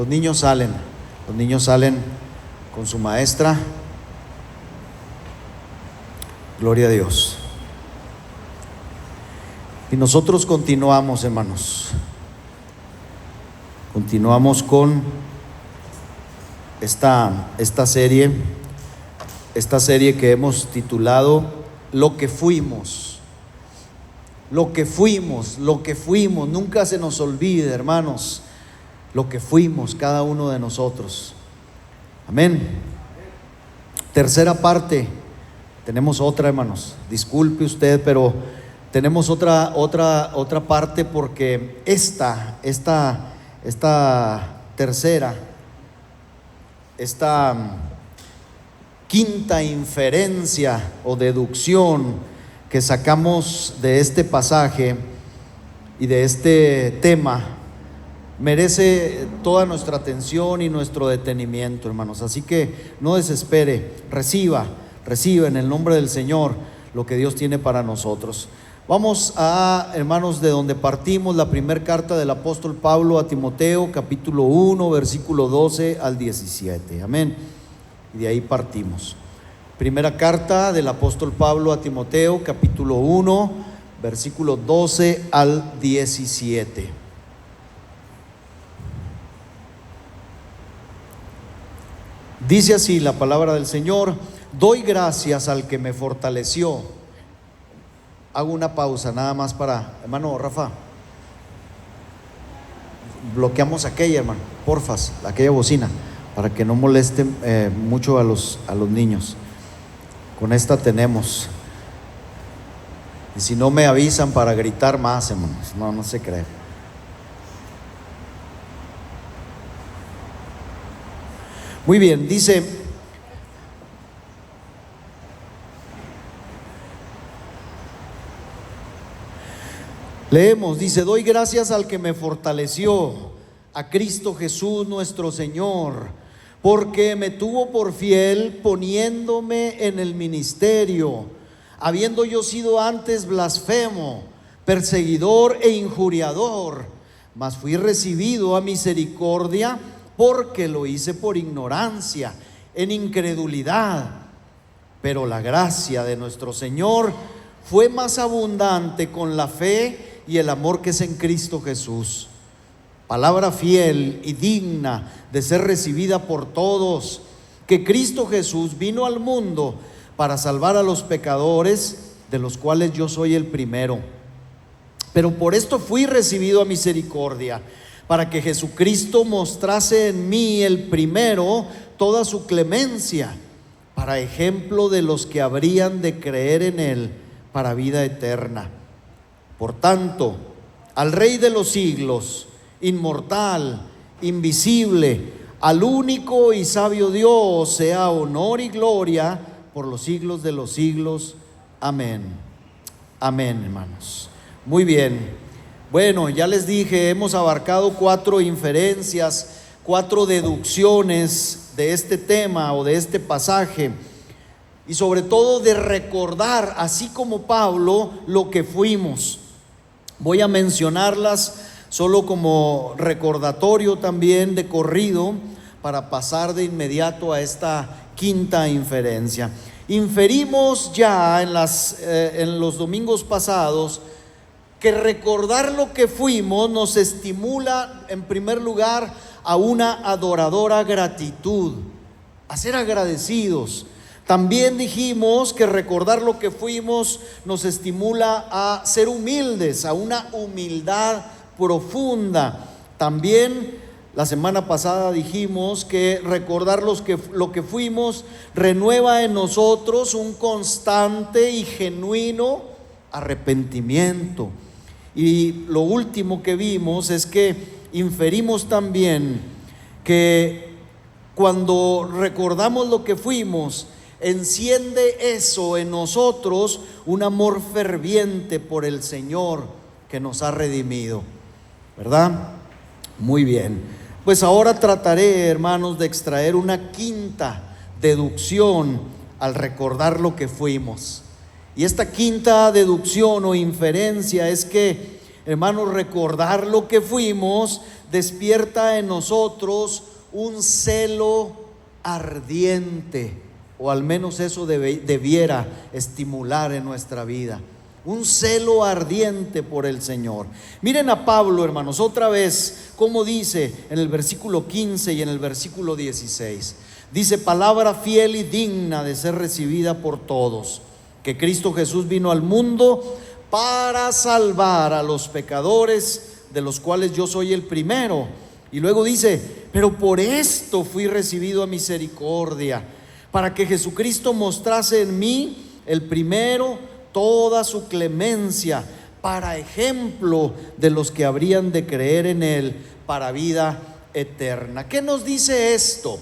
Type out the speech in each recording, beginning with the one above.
Los niños salen con su maestra. Gloria a Dios. Y nosotros continuamos, hermanos. Continuamos con esta serie que hemos titulado Lo que fuimos. Lo que fuimos. Nunca se nos olvide, hermanos, lo que fuimos cada uno de nosotros. Amén. Tercera parte. Tenemos otra, hermanos. Disculpe usted, pero tenemos otra parte, porque esta tercera, esta quinta inferencia o deducción que sacamos de este pasaje y de este tema merece toda nuestra atención y nuestro detenimiento, hermanos. Así que no desespere, reciba en el nombre del Señor lo que Dios tiene para nosotros. Vamos a, hermanos, de donde partimos, la primera carta del apóstol Pablo a Timoteo, capítulo 1, versículo 12 al 17. Amén. Y de ahí partimos. Primera carta del apóstol Pablo a Timoteo, capítulo 1, versículo 12 al 17. Dice así la palabra del Señor: doy gracias al que me fortaleció. Hago una pausa nada más para, hermano Rafa, bloqueamos aquella, hermano, porfas, aquella bocina, para que no moleste mucho a los niños. Con esta tenemos. Y si no me avisan para gritar más, hermanos, no se cree. Muy bien, dice: leemos, dice: doy gracias al que me fortaleció, a Cristo Jesús nuestro Señor, porque me tuvo por fiel poniéndome en el ministerio, habiendo yo sido antes blasfemo, perseguidor e injuriador, mas fui recibido a misericordia, porque lo hice por ignorancia, en incredulidad. Pero la gracia de nuestro Señor fue más abundante con la fe y el amor que es en Cristo Jesús. Palabra fiel y digna de ser recibida por todos, que Cristo Jesús vino al mundo para salvar a los pecadores, de los cuales yo soy el primero. Pero por esto fui recibido a misericordia, para que Jesucristo mostrase en mí el primero toda su clemencia, para ejemplo de los que habrían de creer en él para vida eterna. Por tanto, al Rey de los siglos, inmortal, invisible, al único y sabio Dios, sea honor y gloria por los siglos de los siglos. Amén. Amén, hermanos. Muy bien. Bueno, ya les dije, hemos abarcado 4 inferencias, 4 deducciones de este tema o de este pasaje, y sobre todo de recordar, así como Pablo, lo que fuimos. Voy a mencionarlas solo como recordatorio también de corrido, para pasar de inmediato a esta quinta inferencia. Inferimos ya en los domingos pasados que recordar lo que fuimos nos estimula, en primer lugar, a una adoradora gratitud, a ser agradecidos. También dijimos que recordar lo que fuimos nos estimula a ser humildes, a una humildad profunda. También la semana pasada dijimos que recordar lo que fuimos renueva en nosotros un constante y genuino arrepentimiento. Y lo último que vimos es que inferimos también que cuando recordamos lo que fuimos, enciende eso en nosotros un amor ferviente por el Señor que nos ha redimido, ¿verdad? Muy bien, pues ahora trataré, hermanos, de extraer una quinta deducción al recordar lo que fuimos. Y esta quinta deducción o inferencia es que hermanos, recordar lo que fuimos despierta en nosotros un celo ardiente, o al menos eso debiera estimular en nuestra vida, un celo ardiente por el Señor. Miren a Pablo, hermanos, otra vez, como dice en el versículo 15 y en el versículo 16. Dice: palabra fiel y digna de ser recibida por todos, que Cristo Jesús vino al mundo para salvar a los pecadores, de los cuales yo soy el primero. Y luego dice: pero por esto fui recibido a misericordia, para que Jesucristo mostrase en mí, el primero, toda su clemencia, para ejemplo de los que habrían de creer en Él para vida eterna. ¿Qué nos dice esto?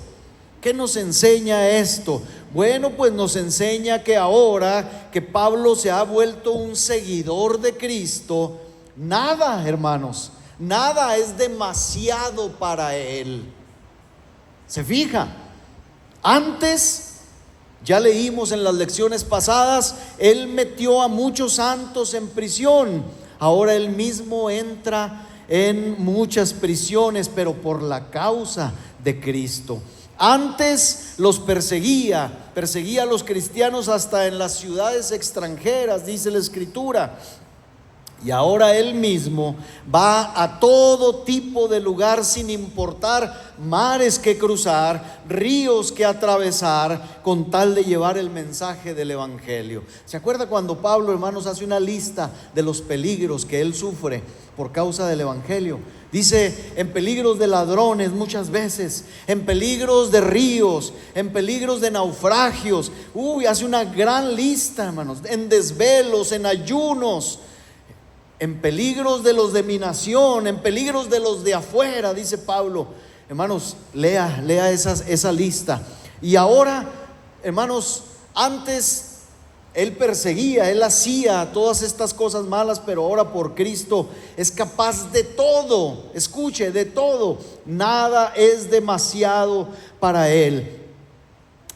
¿Qué nos enseña esto? Bueno, pues nos enseña que ahora que Pablo se ha vuelto un seguidor de Cristo, nada, hermanos, nada es demasiado para él. ¿Se fija? Antes, ya leímos en las lecciones pasadas, él metió a muchos santos en prisión. Ahora él mismo entra en muchas prisiones, pero por la causa de Cristo. Antes los perseguía a los cristianos hasta en las ciudades extranjeras, dice la Escritura. Y ahora él mismo va a todo tipo de lugar, sin importar mares que cruzar, ríos que atravesar, con tal de llevar el mensaje del Evangelio. ¿Se acuerda cuando Pablo, hermanos, hace una lista de los peligros que él sufre por causa del Evangelio? Dice: en peligros de ladrones muchas veces, en peligros de ríos, en peligros de naufragios. Hace una gran lista, hermanos. En desvelos, en ayunos, en peligros de los de mi nación, en peligros de los de afuera, dice Pablo. Hermanos, lea esa lista. Y ahora, hermanos, antes él perseguía, él hacía todas estas cosas malas, pero ahora por Cristo es capaz de todo. Escuche, de todo. Nada es demasiado para él.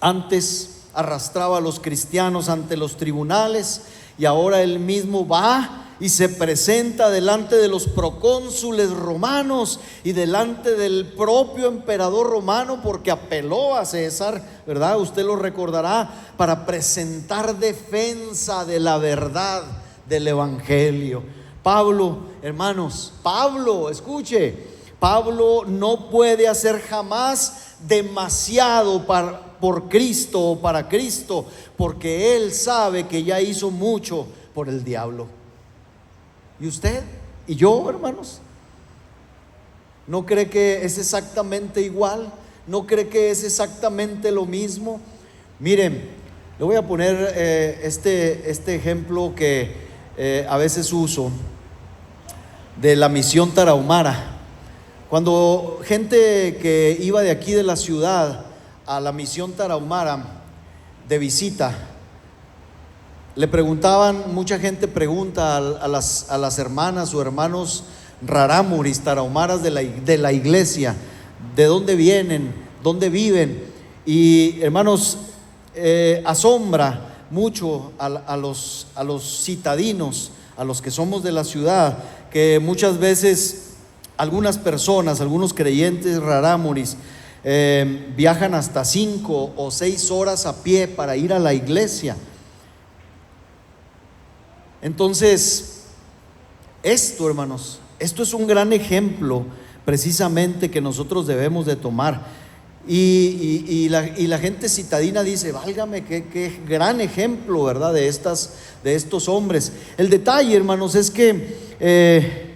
Antes arrastraba a los cristianos ante los tribunales, y ahora él mismo va y se presenta delante de los procónsules romanos y delante del propio emperador romano, porque apeló a César, ¿verdad? Usted lo recordará, para presentar defensa de la verdad del Evangelio. Pablo, hermanos, escuche, Pablo no puede hacer jamás demasiado por Cristo o para Cristo, porque él sabe que ya hizo mucho por el diablo. ¿Y usted y yo, hermanos? ¿No cree que es exactamente igual? ¿No cree que es exactamente lo mismo? Miren, le voy a poner este ejemplo que a veces uso, de la misión Tarahumara. Cuando gente que iba de aquí de la ciudad a la misión Tarahumara de visita, le preguntaban, mucha gente pregunta a las hermanas o hermanos rarámuris, tarahumaras de la iglesia, ¿de dónde vienen? ¿Dónde viven? Y, hermanos, asombra mucho a los citadinos, a los que somos de la ciudad, que muchas veces algunas personas, algunos creyentes rarámuris, viajan hasta 5 o 6 horas a pie para ir a la iglesia. Entonces, esto, hermanos, esto es un gran ejemplo precisamente que nosotros debemos de tomar. Y la gente citadina dice: válgame, qué gran ejemplo, ¿verdad? De estos hombres. El detalle, hermanos, es que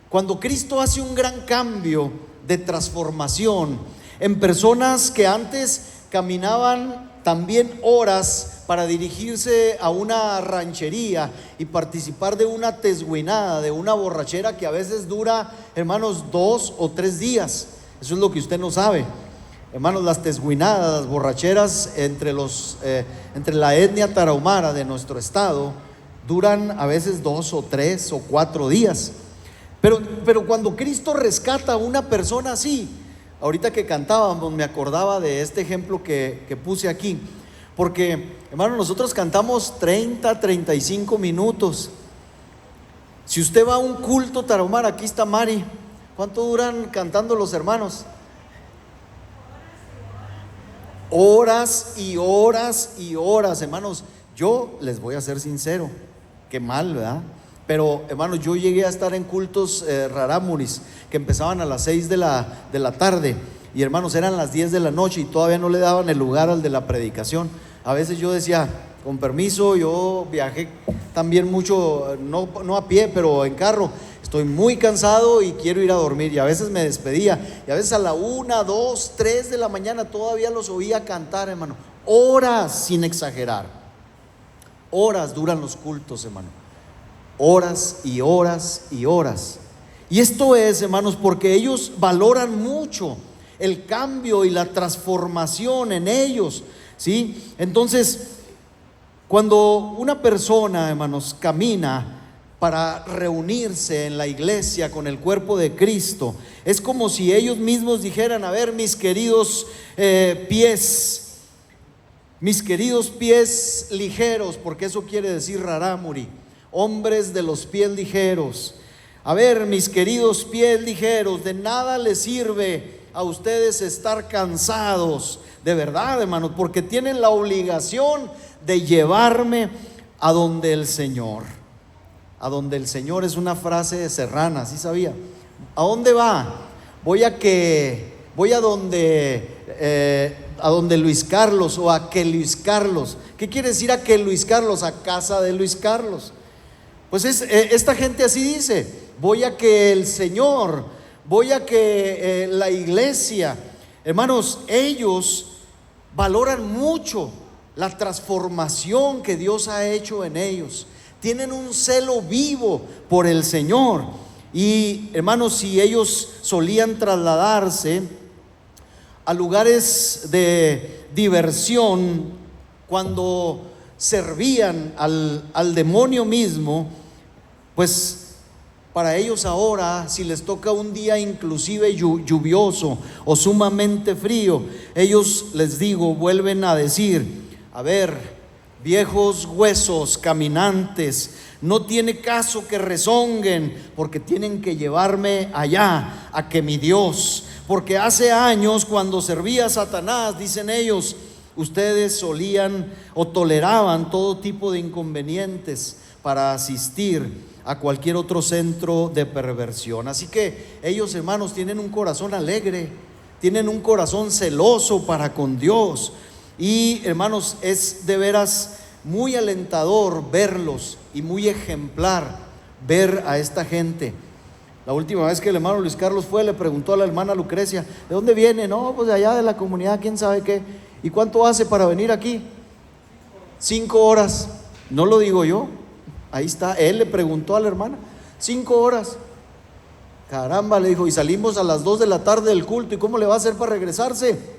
cuando Cristo hace un gran cambio de transformación en personas que antes caminaban también horas para dirigirse a una ranchería y participar de una tesguinada, de una borrachera que a veces dura, hermanos, 2 o 3 días. Eso es lo que usted no sabe, hermanos. Las tesguinadas, las borracheras entre la etnia tarahumara de nuestro estado duran a veces 2 o 3 o 4 días. Pero cuando Cristo rescata a una persona así, ahorita que cantábamos me acordaba de este ejemplo que puse aquí, porque, hermano, nosotros cantamos 30, 35 minutos Si usted va a un culto tarahumara, aquí está Mari. ¿Cuánto duran cantando los hermanos? Horas y horas y horas, hermanos. Yo les voy a ser sincero, qué mal, ¿verdad? Pero hermanos, yo llegué a estar en cultos rarámuris que empezaban a las 6 de la tarde, y hermanos, eran las 10 de la noche y todavía no le daban el lugar al de la predicación. A veces yo decía, con permiso, yo viajé también mucho, no a pie, pero en carro. Estoy muy cansado y quiero ir a dormir. Y a veces me despedía, y a veces a la 1, 2, 3 de la mañana todavía los oía cantar, hermano. Horas, sin exagerar. Horas duran los cultos, hermano. Horas y horas y horas. Y esto es, hermanos, porque ellos valoran mucho el cambio y la transformación en ellos, ¿sí? Entonces, cuando una persona, hermanos, camina para reunirse en la iglesia con el cuerpo de Cristo, es como si ellos mismos dijeran: a ver, mis queridos pies ligeros, porque eso quiere decir rarámuri, hombres de los pies ligeros. A ver, mis queridos pies ligeros, de nada les sirve a ustedes estar cansados, de verdad, hermanos, porque tienen la obligación de llevarme a donde el Señor. A donde el Señor es una frase serrana, ¿sí sabía? ¿A dónde va? Voy a donde Luis Carlos, o a que Luis Carlos. ¿Qué quiere decir a que Luis Carlos? A casa de Luis Carlos. Pues esta gente así dice: voy a que el Señor, voy a que la iglesia. Hermanos, ellos valoran mucho la transformación que Dios ha hecho en ellos. Tienen un celo vivo por el Señor. Y hermanos, si ellos solían trasladarse a lugares de diversión cuando servían al demonio mismo, pues para ellos ahora, si les toca un día inclusive lluvioso o sumamente frío, ellos, les digo, vuelven a decir: a ver, viejos huesos caminantes, no tiene caso que rezonguen, porque tienen que llevarme allá, a que mi Dios, porque hace años, cuando servía a Satanás, dicen ellos, ustedes solían o toleraban todo tipo de inconvenientes para asistir a cualquier otro centro de perversión. Así que ellos, hermanos, tienen un corazón alegre, tienen un corazón celoso para con Dios. Y hermanos, es de veras muy alentador verlos y muy ejemplar ver a esta gente. La última vez que el hermano Luis Carlos fue, le preguntó a la hermana Lucrecia: ¿de dónde viene? No, pues de allá de la comunidad, quién sabe qué. ¿Y cuánto hace para venir aquí? 5 horas. No lo digo yo, ahí está, él le preguntó a la hermana. 5 horas. Caramba, le dijo, y salimos a las 2 de la tarde del culto, ¿y cómo le va a hacer para regresarse?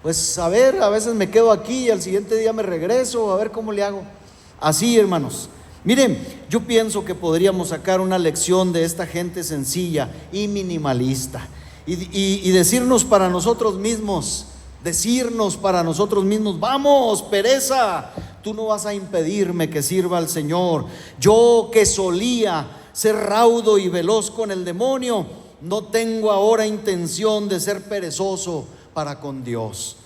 Pues a ver, a veces me quedo aquí y al siguiente día me regreso, a ver cómo le hago. Así, hermanos. Miren, yo pienso que podríamos sacar una lección de esta gente sencilla y minimalista, y decirnos para nosotros mismos, vamos, pereza, tú no vas a impedirme que sirva al Señor. Yo, que solía ser raudo y veloz con el demonio, no tengo ahora intención de ser perezoso para con Dios.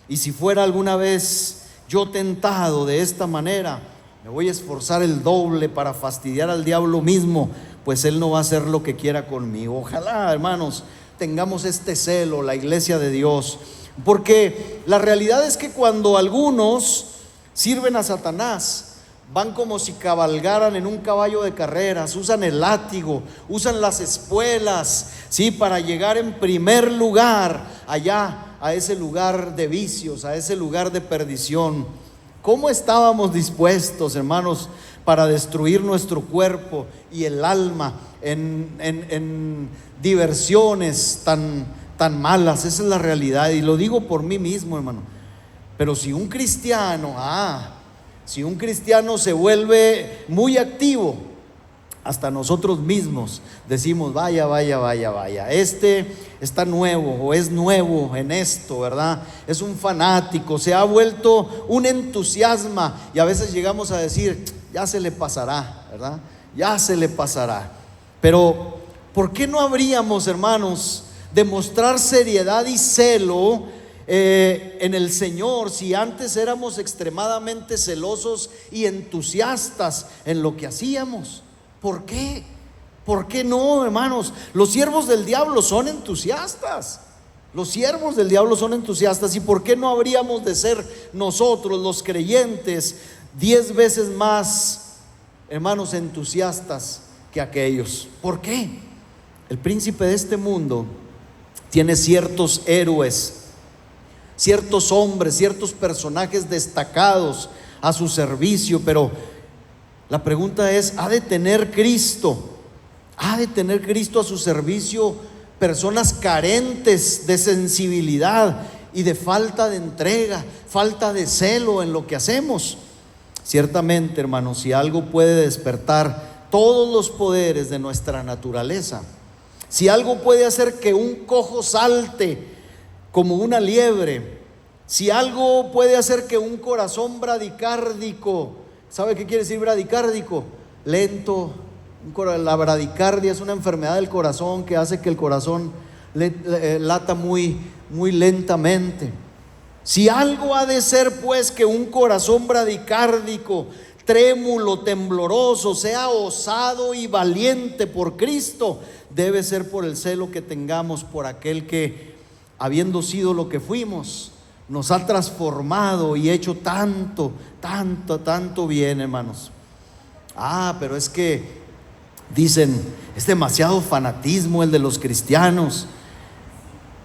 Y si fuera alguna vez yo tentado de esta manera, me voy a esforzar el doble para fastidiar al diablo mismo, pues él no va a hacer lo que quiera conmigo. Ojalá, hermanos, tengamos este celo, la iglesia de Dios, porque la realidad es que cuando algunos sirven a Satanás, van como si cabalgaran en un caballo de carreras, usan el látigo, usan las espuelas, ¿sí?, para llegar en primer lugar allá, a ese lugar de vicios, a ese lugar de perdición. ¿Cómo estábamos dispuestos, hermanos, para destruir nuestro cuerpo y el alma en diversiones tan malas? Esa es la realidad, y lo digo por mí mismo, hermano. Pero si un cristiano se vuelve muy activo, hasta nosotros mismos decimos: vaya, este está nuevo, o es nuevo en esto, ¿verdad? Es un fanático, se ha vuelto un entusiasma, y a veces llegamos a decir: ya se le pasará, ¿verdad? ya se le pasará. Pero ¿por qué no habríamos, hermanos, de mostrar seriedad y celo en el Señor si antes éramos extremadamente celosos y entusiastas en lo que hacíamos? ¿Por qué? ¿Por qué no, hermanos? Los siervos del diablo son entusiastas. Los siervos del diablo son entusiastas. ¿Y por qué no habríamos de ser nosotros, los creyentes, 10 veces más, hermanos, entusiastas que aquellos? ¿Por qué? El príncipe de este mundo tiene ciertos héroes, ciertos hombres, ciertos personajes destacados a su servicio, pero la pregunta es: ¿ha de tener Cristo a su servicio personas carentes de sensibilidad y de falta de entrega, falta de celo en lo que hacemos? Ciertamente, hermanos, si algo puede despertar todos los poderes de nuestra naturaleza, si algo puede hacer que un cojo salte como una liebre, si algo puede hacer que un corazón bradicárdico, ¿sabe qué quiere decir bradicárdico? Lento. La bradicardia es una enfermedad del corazón que hace que el corazón lata muy lentamente. Si algo ha de ser, pues, que un corazón bradicárdico, trémulo, tembloroso, sea osado y valiente por Cristo, debe ser por el celo que tengamos por aquel que, habiendo sido lo que fuimos, nos ha transformado y hecho tanto bien, hermanos. Pero es que dicen, es demasiado fanatismo el de los cristianos.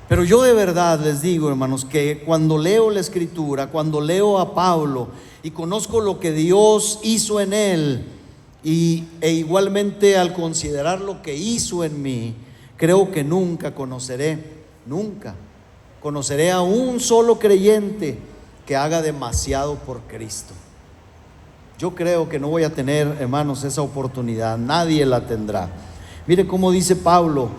Pero yo de verdad les digo, hermanos, que cuando leo la Escritura, cuando leo a Pablo y conozco lo que Dios hizo en él, e igualmente al considerar lo que hizo en mí, creo que nunca conoceré a un solo creyente que haga demasiado por Cristo. Yo creo que no voy a tener, hermanos, esa oportunidad. Nadie la tendrá. Mire cómo dice Pablo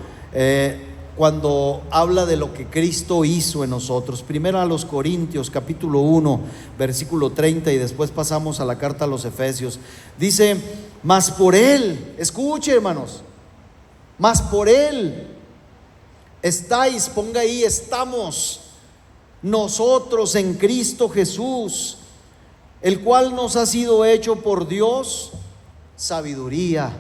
cuando habla de lo que Cristo hizo en nosotros. Primero a los Corintios, capítulo 1, versículo 30, y después pasamos a la carta a los Efesios. Dice: mas por Él, escuche, hermanos, mas por Él estáis, ponga ahí, estamos nosotros en Cristo Jesús, el cual nos ha sido hecho por Dios sabiduría.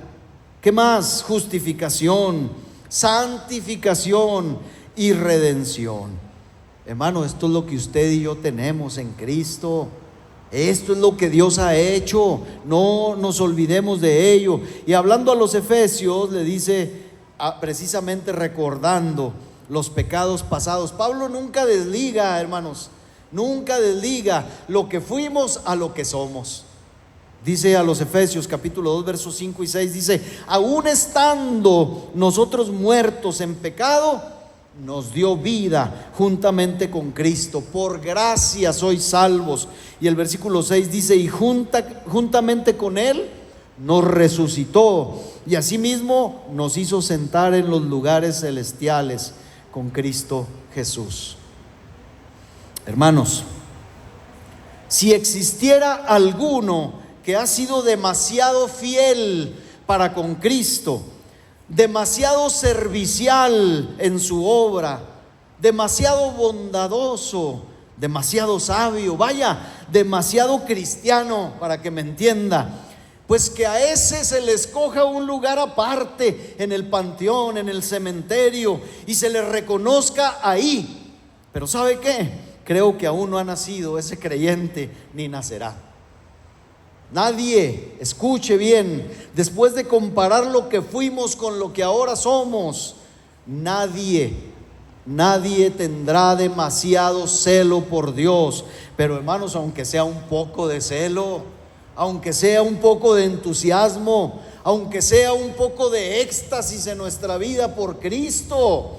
¿Qué más? Justificación, santificación y redención. Hermano, esto es lo que usted y yo tenemos en Cristo. Esto es lo que Dios ha hecho. No nos olvidemos de ello. Y hablando a los Efesios, le dice, precisamente recordando los pecados pasados. Pablo nunca desliga, hermanos, nunca desliga lo que fuimos a lo que somos. Dice a los Efesios capítulo 2 versos 5 y 6, dice: aún estando nosotros muertos en pecado, nos dio vida juntamente con Cristo. Por gracia sois salvos. Y el versículo 6 dice: y juntamente con Él nos resucitó, y asimismo nos hizo sentar en los lugares celestiales con Cristo Jesús. Hermanos, si existiera alguno que ha sido demasiado fiel para con Cristo, demasiado servicial en su obra, demasiado bondadoso, demasiado sabio, demasiado cristiano, para que me entienda, pues que a ese se le escoja un lugar aparte en el panteón, en el cementerio, y se le reconozca ahí. Pero ¿sabe qué? Creo que aún no ha nacido ese creyente, ni nacerá. Nadie, escuche bien, después de comparar lo que fuimos con lo que ahora somos, nadie tendrá demasiado celo por Dios. Pero hermanos, aunque sea un poco de celo, aunque sea un poco de entusiasmo, aunque sea un poco de éxtasis en nuestra vida por Cristo.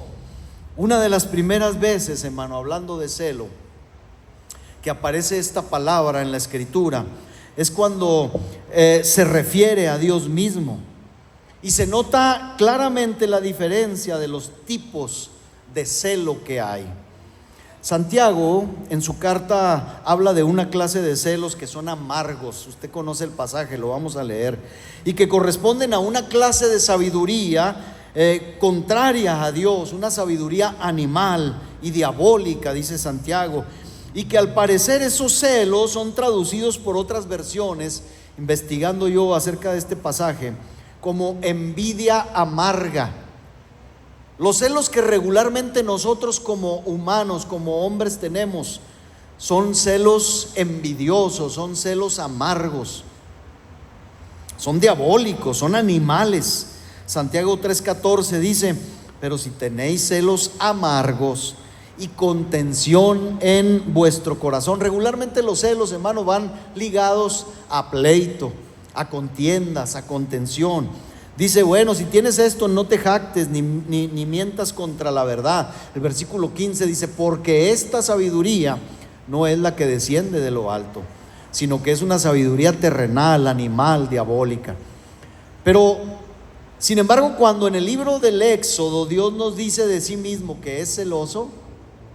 Una de las primeras veces, hermano, hablando de celo, que aparece esta palabra en la Escritura, es cuando se refiere a Dios mismo, y se nota claramente la diferencia de los tipos de celo que hay. Santiago en su carta habla de una clase de celos que son amargos. Usted conoce el pasaje, lo vamos a leer, y que corresponden a una clase de sabiduría contraria a Dios, una sabiduría animal y diabólica, dice Santiago, y que al parecer esos celos son traducidos por otras versiones, investigando yo acerca de este pasaje, como envidia amarga. Los celos que regularmente nosotros como humanos, como hombres tenemos, son celos envidiosos, son celos amargos, son diabólicos, son animales. Santiago 3:14 dice: pero si tenéis celos amargos y contención en vuestro corazón. Regularmente los celos, hermano, van ligados a pleito, a contiendas, a contención. Dice, bueno, si tienes esto, no te jactes ni mientas contra la verdad. El versículo 15 dice: porque esta sabiduría no es la que desciende de lo alto, sino que es una sabiduría terrenal, animal, diabólica. Pero, sin embargo, cuando en el libro del Éxodo Dios nos dice de sí mismo que es celoso,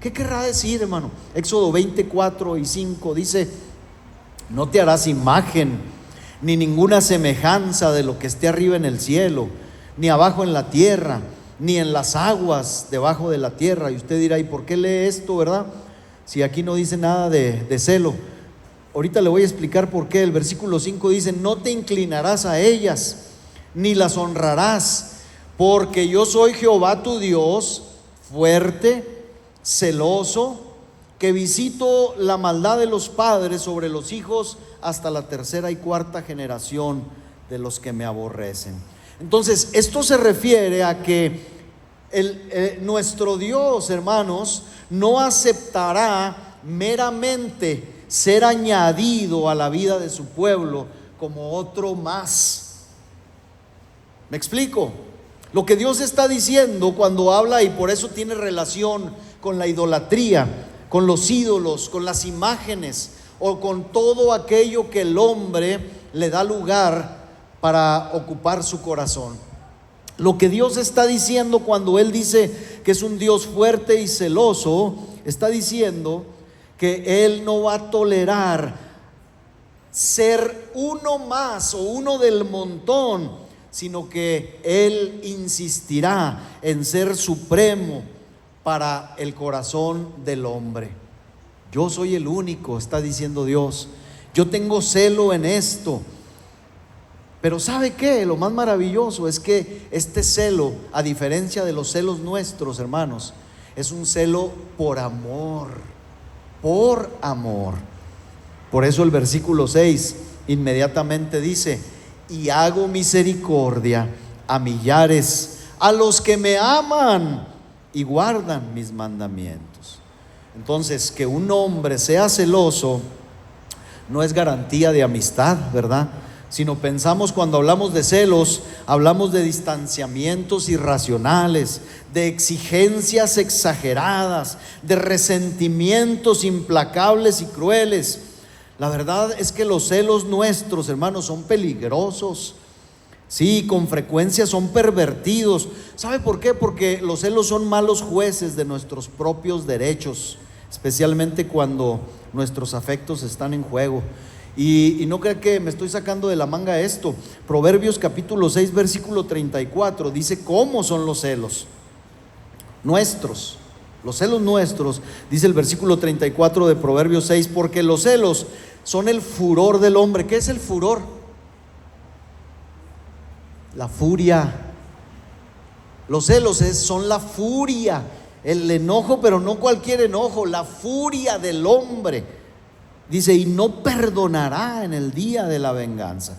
¿qué querrá decir, hermano? Éxodo 24 y 5 dice: no te harás imagen ni ninguna semejanza de lo que esté arriba en el cielo, ni abajo en la tierra, ni en las aguas debajo de la tierra. Y usted dirá: ¿y por qué lee esto, verdad? Si aquí no dice nada de celo. Ahorita le voy a explicar por qué. El versículo 5 dice: no te inclinarás a ellas, ni las honrarás, porque yo soy Jehová tu Dios, fuerte, celoso, que visito la maldad de los padres sobre los hijos hasta la tercera y cuarta generación de los que me aborrecen. Entonces, esto se refiere a que nuestro Dios, hermanos, no aceptará meramente ser añadido a la vida de su pueblo como otro más. ¿Me explico? Lo que Dios está diciendo cuando habla, y por eso tiene relación con la idolatría, con los ídolos, con las imágenes, o con todo aquello que el hombre le da lugar para ocupar su corazón. Lo que Dios está diciendo cuando Él dice que es un Dios fuerte y celoso, está diciendo que Él no va a tolerar ser uno más o uno del montón, sino que Él insistirá en ser supremo para el corazón del hombre. Yo soy el único, está diciendo Dios. Yo tengo celo en esto. Pero ¿sabe qué? Lo más maravilloso es que este celo, a diferencia de los celos nuestros, hermanos, es un celo por amor. Por amor. Por eso el versículo 6 inmediatamente dice: y hago misericordia a millares, a los que me aman y guardan mis mandamientos. Entonces, que un hombre sea celoso no es garantía de amistad, ¿verdad? Sino pensamos, cuando hablamos de celos, hablamos de distanciamientos irracionales, de exigencias exageradas, de resentimientos implacables y crueles. La verdad es que los celos nuestros, hermanos, son peligrosos. Sí, con frecuencia son pervertidos. ¿Sabe por qué? Porque los celos son malos jueces de nuestros propios derechos, especialmente cuando nuestros afectos están en juego. Y no crea que me estoy sacando de la manga esto. Proverbios capítulo 6 versículo 34 dice cómo son los celos nuestros. Los celos nuestros, dice el versículo 34 de Proverbios 6: porque los celos son el furor del hombre. ¿Qué es el furor? La furia. Los celos son la furia, el enojo, pero no cualquier enojo, la furia del hombre. Dice: y no perdonará en el día de la venganza.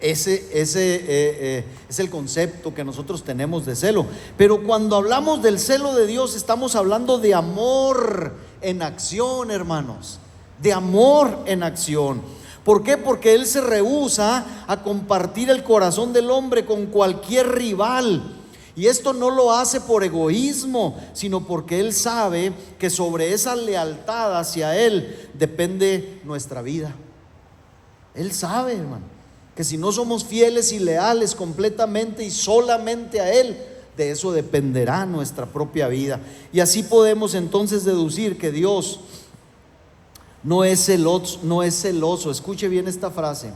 Ese es el concepto que nosotros tenemos de celo. Pero cuando hablamos del celo de Dios, estamos hablando de amor en acción, hermanos. De amor en acción. ¿Por qué? Porque Él se rehúsa a compartir el corazón del hombre con cualquier rival. Y esto no lo hace por egoísmo, sino porque Él sabe que sobre esa lealtad hacia Él depende nuestra vida. Él sabe, hermano, que si no somos fieles y leales completamente y solamente a Él, de eso dependerá nuestra propia vida. Y así podemos entonces deducir que Dios no es celoso. Escuche bien esta frase: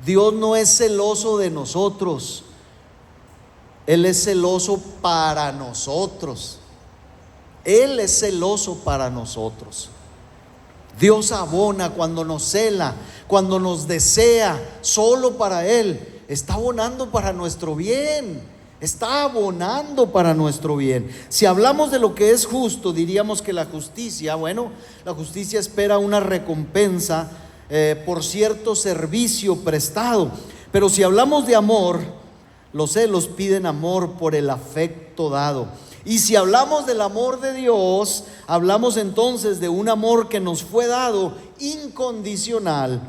Dios no es celoso de nosotros, Él es celoso para nosotros. Él es celoso para nosotros. Dios abona cuando nos cela, cuando nos desea solo para Él. Está abonando para nuestro bien. Está abonando para nuestro bien. Si hablamos de lo que es justo, diríamos que la justicia, la justicia espera una recompensa por cierto servicio prestado. Pero si hablamos de amor, los celos piden amor por el afecto dado. Y si hablamos del amor de Dios, hablamos entonces de un amor que nos fue dado incondicional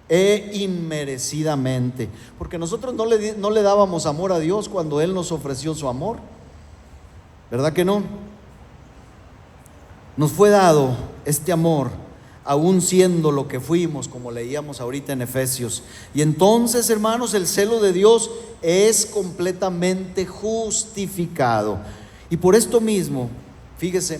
e inmerecidamente, porque nosotros no le dábamos amor a Dios cuando Él nos ofreció su amor, ¿verdad que no? Nos fue dado este amor aún siendo lo que fuimos, como leíamos ahorita en Efesios. Y entonces, hermanos, el celo de Dios es completamente justificado. Y por esto mismo, fíjese,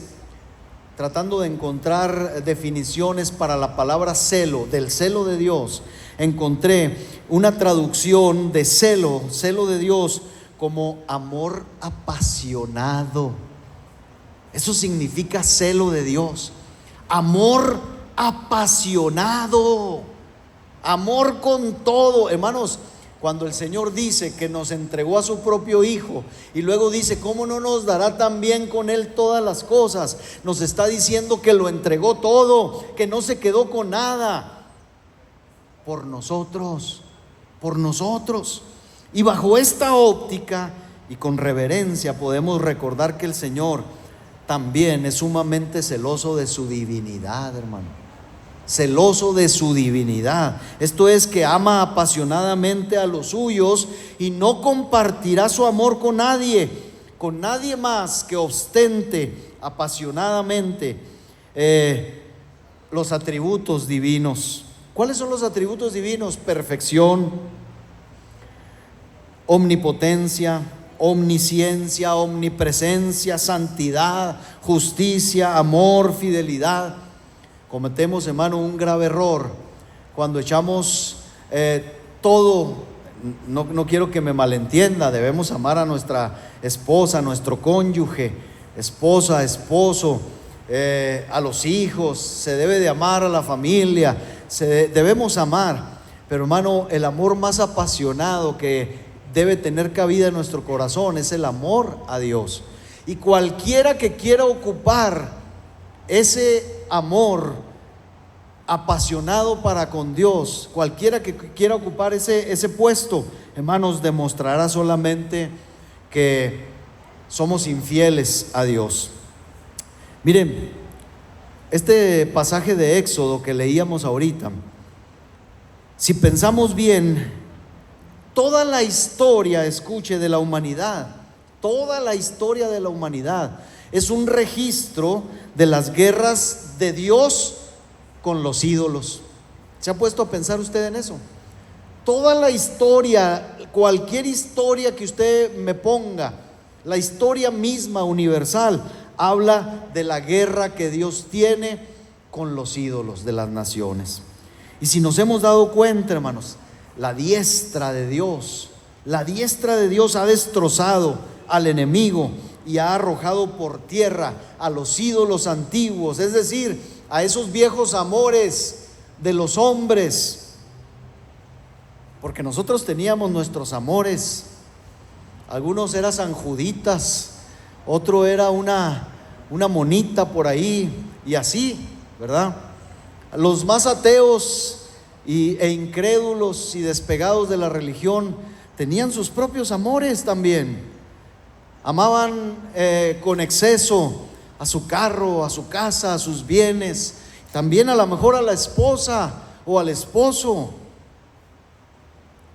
tratando de encontrar definiciones para la palabra celo, del celo de Dios, encontré una traducción de celo de Dios, como amor apasionado. Eso significa celo de Dios, amor apasionado, amor con todo. Hermanos, cuando el Señor dice que nos entregó a su propio Hijo y luego dice, ¿cómo no nos dará también con Él todas las cosas? Nos está diciendo que lo entregó todo, que no se quedó con nada, por nosotros. Y bajo esta óptica y con reverencia podemos recordar que el Señor también es sumamente celoso de su divinidad, hermano. Celoso de su divinidad. Esto es, que ama apasionadamente a los suyos y no compartirá su amor con nadie más que ostente apasionadamente los atributos divinos. ¿Cuáles son los atributos divinos? Perfección, omnipotencia, omnisciencia, omnipresencia, santidad, justicia, amor, fidelidad. Cometemos, hermano, un grave error cuando echamos todo. No quiero que me malentienda, debemos amar a nuestra esposa, a nuestro cónyuge, esposa, esposo, a los hijos, se debe de amar a la familia, debemos amar. Pero, hermano, el amor más apasionado que debe tener cabida en nuestro corazón es el amor a Dios. Y cualquiera que quiera ocupar ese amor apasionado para con Dios, cualquiera que quiera ocupar ese puesto, hermanos, demostrará solamente que somos infieles a Dios. Miren, este pasaje de Éxodo que leíamos ahorita, si pensamos bien, toda la historia, escuche, de la humanidad, toda la historia de la humanidad es un registro de las guerras de Dios con los ídolos. ¿Se ha puesto a pensar usted en eso? Toda la historia, cualquier historia que usted me ponga, la historia misma universal, habla de la guerra que Dios tiene con los ídolos de las naciones. Y si nos hemos dado cuenta, hermanos, la diestra de Dios ha destrozado al enemigo y ha arrojado por tierra a los ídolos antiguos, es decir, a esos viejos amores de los hombres. Porque nosotros teníamos nuestros amores. Algunos eran San Juditas, otro era una monita por ahí, y así, ¿verdad? Los más ateos e incrédulos y despegados de la religión tenían sus propios amores también. Amaban con exceso a su carro, a su casa, a sus bienes, también a lo mejor a la esposa o al esposo.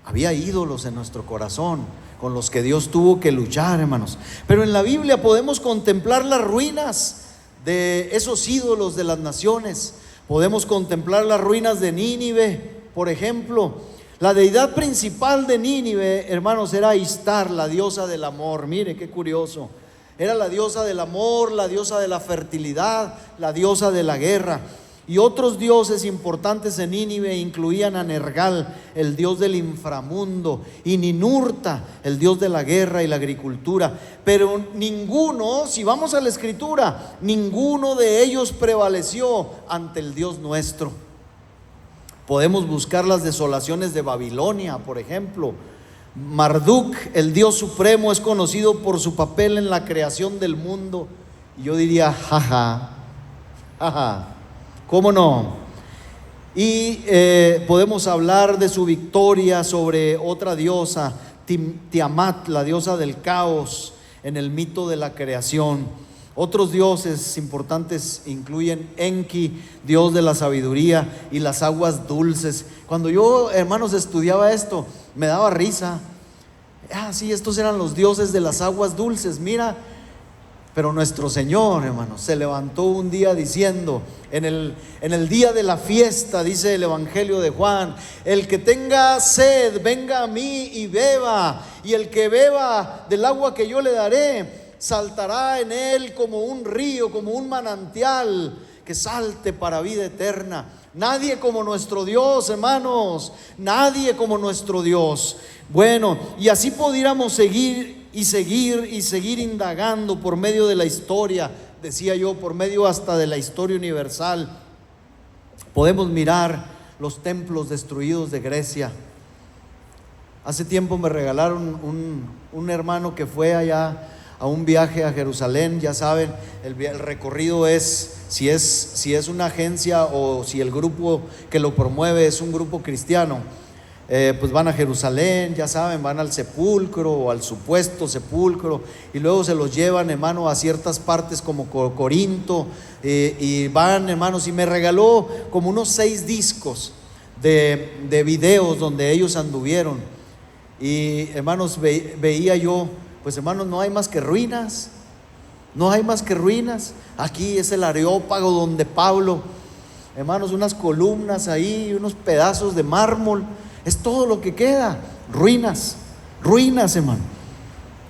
Había ídolos en nuestro corazón con los que Dios tuvo que luchar, hermanos. Pero en la Biblia podemos contemplar las ruinas de esos ídolos de las naciones. Podemos contemplar las ruinas de Nínive, por ejemplo, La deidad principal de Nínive, hermanos, era Istar, la diosa del amor. Mire qué curioso. Era la diosa del amor, la diosa de la fertilidad, la diosa de la guerra. Y otros dioses importantes en Nínive incluían a Nergal, el dios del inframundo, y Ninurta, el dios de la guerra y la agricultura. Pero ninguno, si vamos a la escritura, ninguno de ellos prevaleció ante el Dios nuestro. Podemos buscar las desolaciones de Babilonia, por ejemplo. Marduk, el Dios supremo, es conocido por su papel en la creación del mundo. Y yo diría, jaja, jaja, ¿cómo no? Y podemos hablar de su victoria sobre otra diosa, Tiamat, la diosa del caos, en el mito de la creación. Otros dioses importantes incluyen Enki, dios de la sabiduría y las aguas dulces. Cuando yo, hermanos, estudiaba esto, me daba risa. Sí, estos eran los dioses de las aguas dulces. Mira, pero nuestro Señor, hermanos, se levantó un día diciendo, en el día de la fiesta, dice el Evangelio de Juan: el que tenga sed, venga a mí y beba, y el que beba del agua que yo le daré, saltará en él como un río, como un manantial que salte para vida eterna. Nadie como nuestro Dios, hermanos, nadie como nuestro Dios. Bueno, y así pudiéramos seguir y seguir y seguir indagando por medio de la historia, decía yo, por medio hasta de la historia universal. Podemos mirar los templos destruidos de Grecia. Hace tiempo me regalaron un hermano que fue allá a un viaje a Jerusalén. Ya saben, el recorrido es si es una agencia o si el grupo que lo promueve es un grupo cristiano, pues van a Jerusalén, ya saben, van al sepulcro o al supuesto sepulcro, y luego se los llevan, hermano, a ciertas partes como Corinto, y van, hermanos, y me regaló como unos 6 discos de videos donde ellos anduvieron. Y, hermanos, veía yo, pues, hermanos, no hay más que ruinas, no hay más que ruinas. Aquí es el Areópago donde Pablo, hermanos, unas columnas ahí, unos pedazos de mármol, es todo lo que queda. Ruinas, ruinas, hermano.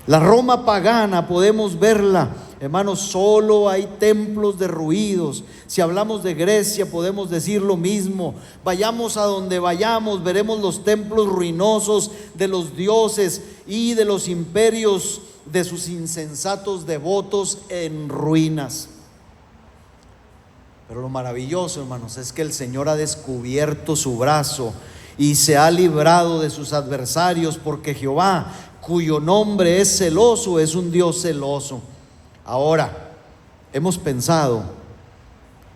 La Roma pagana podemos verla, hermanos, solo hay templos derruidos. Si hablamos de Grecia podemos decir lo mismo. Vayamos a donde vayamos, veremos los templos ruinosos de los dioses y de los imperios de sus insensatos devotos en ruinas. Pero lo maravilloso, hermanos, es que el Señor ha descubierto su brazo y se ha librado de sus adversarios, porque Jehová, cuyo nombre es celoso, es un Dios celoso. Ahora, hemos pensado,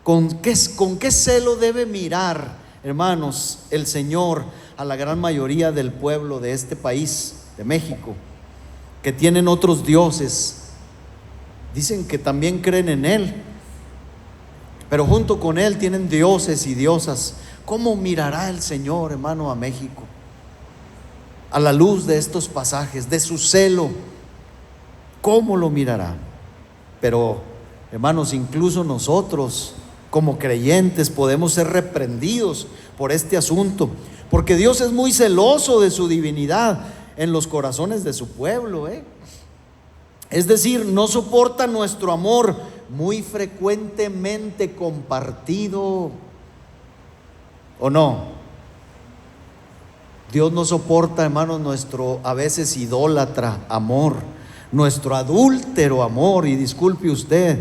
¿con qué celo debe mirar, hermanos, el Señor a la gran mayoría del pueblo de este país, de México, que tienen otros dioses? Dicen que también creen en Él, pero junto con Él tienen dioses y diosas. ¿Cómo mirará el Señor, hermano, a México? A la luz de estos pasajes, de su celo, ¿cómo lo mirará? Pero, hermanos, incluso nosotros como creyentes podemos ser reprendidos por este asunto, porque Dios es muy celoso de su divinidad en los corazones de su pueblo, Es decir, no soporta nuestro amor muy frecuentemente compartido, ¿o no? Dios no soporta, hermanos, nuestro a veces idólatra amor, nuestro adúltero amor, y disculpe usted.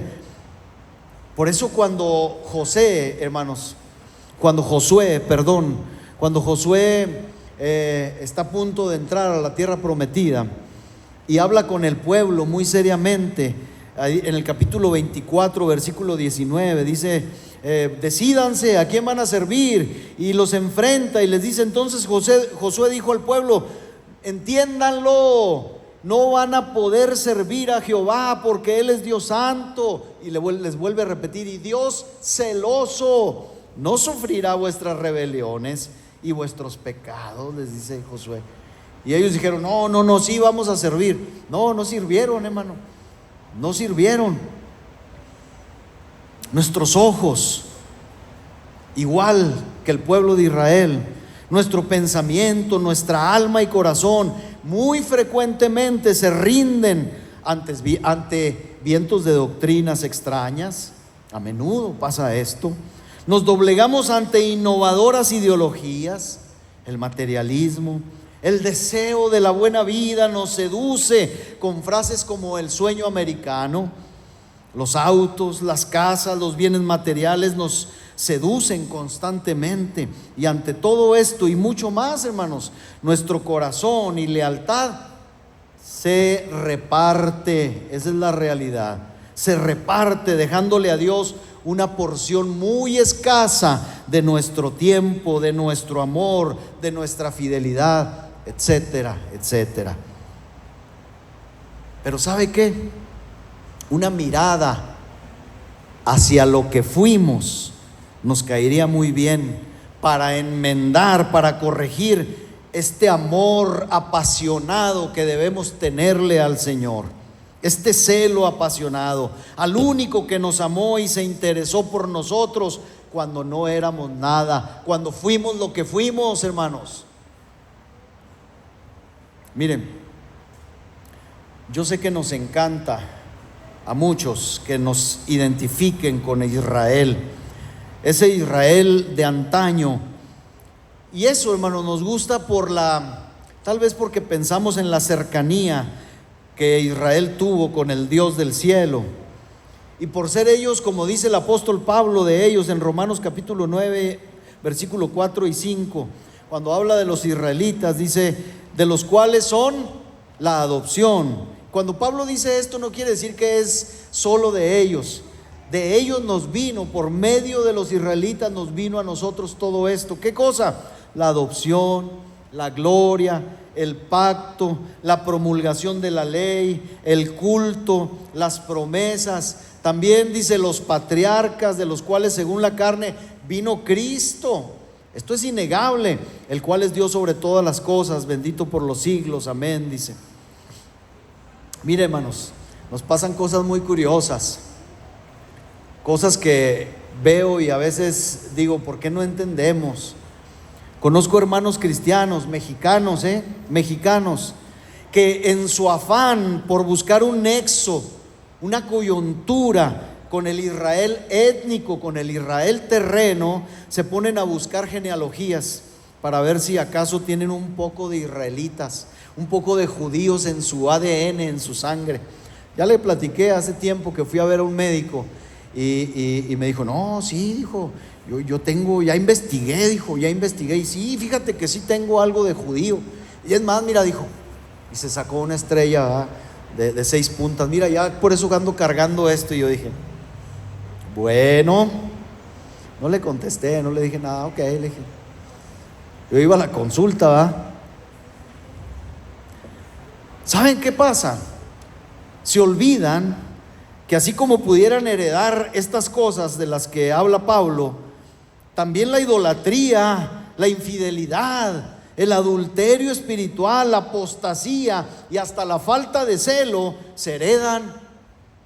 Por eso cuando Josué está a punto de entrar a la tierra prometida y habla con el pueblo muy seriamente, ahí en el capítulo 24, versículo 19, dice: decídanse a quién van a servir, y los enfrenta y les dice: entonces Josué dijo al pueblo: entiéndanlo, no van a poder servir a Jehová porque Él es Dios santo. Y les vuelve a repetir: y Dios celoso no sufrirá vuestras rebeliones y vuestros pecados, les dice Josué. Y ellos dijeron: no, sí vamos a servir. No sirvieron, hermano, no sirvieron. Nuestros ojos, igual que el pueblo de Israel, nuestro pensamiento, nuestra alma y corazón muy frecuentemente se rinden ante vientos de doctrinas extrañas. A menudo pasa esto. Nos doblegamos ante innovadoras ideologías. El materialismo, el deseo de la buena vida nos seduce con frases como el sueño americano. Los autos, las casas, los bienes materiales nos seducen constantemente. Y ante todo esto y mucho más, hermanos, nuestro corazón y lealtad se reparte. Esa es la realidad. Se reparte, dejándole a Dios una porción muy escasa de nuestro tiempo, de nuestro amor, de nuestra fidelidad, etcétera, etcétera. Pero ¿sabe qué? Una mirada hacia lo que fuimos nos caería muy bien para enmendar, para corregir este amor apasionado que debemos tenerle al Señor. Este celo apasionado al único que nos amó y se interesó por nosotros cuando no éramos nada, cuando fuimos lo que fuimos, hermanos. Miren, yo sé que nos encanta a muchos que nos identifiquen con Israel, ese Israel de antaño. Y eso, hermanos, nos gusta tal vez porque pensamos en la cercanía que Israel tuvo con el Dios del cielo, y por ser ellos, como dice el apóstol Pablo de ellos en Romanos capítulo 9 versículo 4 y 5, cuando habla de los israelitas, dice: de los cuales son la adopción. Cuando Pablo dice esto, no quiere decir que es solo de ellos nos vino, por medio de los israelitas nos vino a nosotros todo esto. ¿Qué cosa? La adopción, la gloria, el pacto, la promulgación de la ley, el culto, las promesas. También dice los patriarcas, de los cuales según la carne vino Cristo. Esto es innegable, el cual es Dios sobre todas las cosas, bendito por los siglos, amén, dice. Mire, hermanos, nos pasan cosas muy curiosas, cosas que veo y a veces digo, ¿por qué no entendemos? Conozco hermanos cristianos, mexicanos, que en su afán por buscar un nexo, una coyuntura con el Israel étnico, con el Israel terreno, se ponen a buscar genealogías para ver si acaso tienen un poco de israelitas, un poco de judíos en su ADN, en su sangre. Ya le platiqué hace tiempo que fui a ver a un médico y me dijo, no, sí, dijo, yo tengo, ya investigué, y sí, fíjate que sí tengo algo de judío. Y es más, mira, dijo, y se sacó una estrella de 6 puntas, mira, ya por eso ando cargando esto. Y yo dije, bueno, no le contesté, no le dije nada, ok, le dije, yo iba a la consulta, ¿va? ¿Saben qué pasa? Se olvidan que así como pudieran heredar estas cosas de las que habla Pablo, también la idolatría, la infidelidad, el adulterio espiritual, la apostasía y hasta la falta de celo se heredan.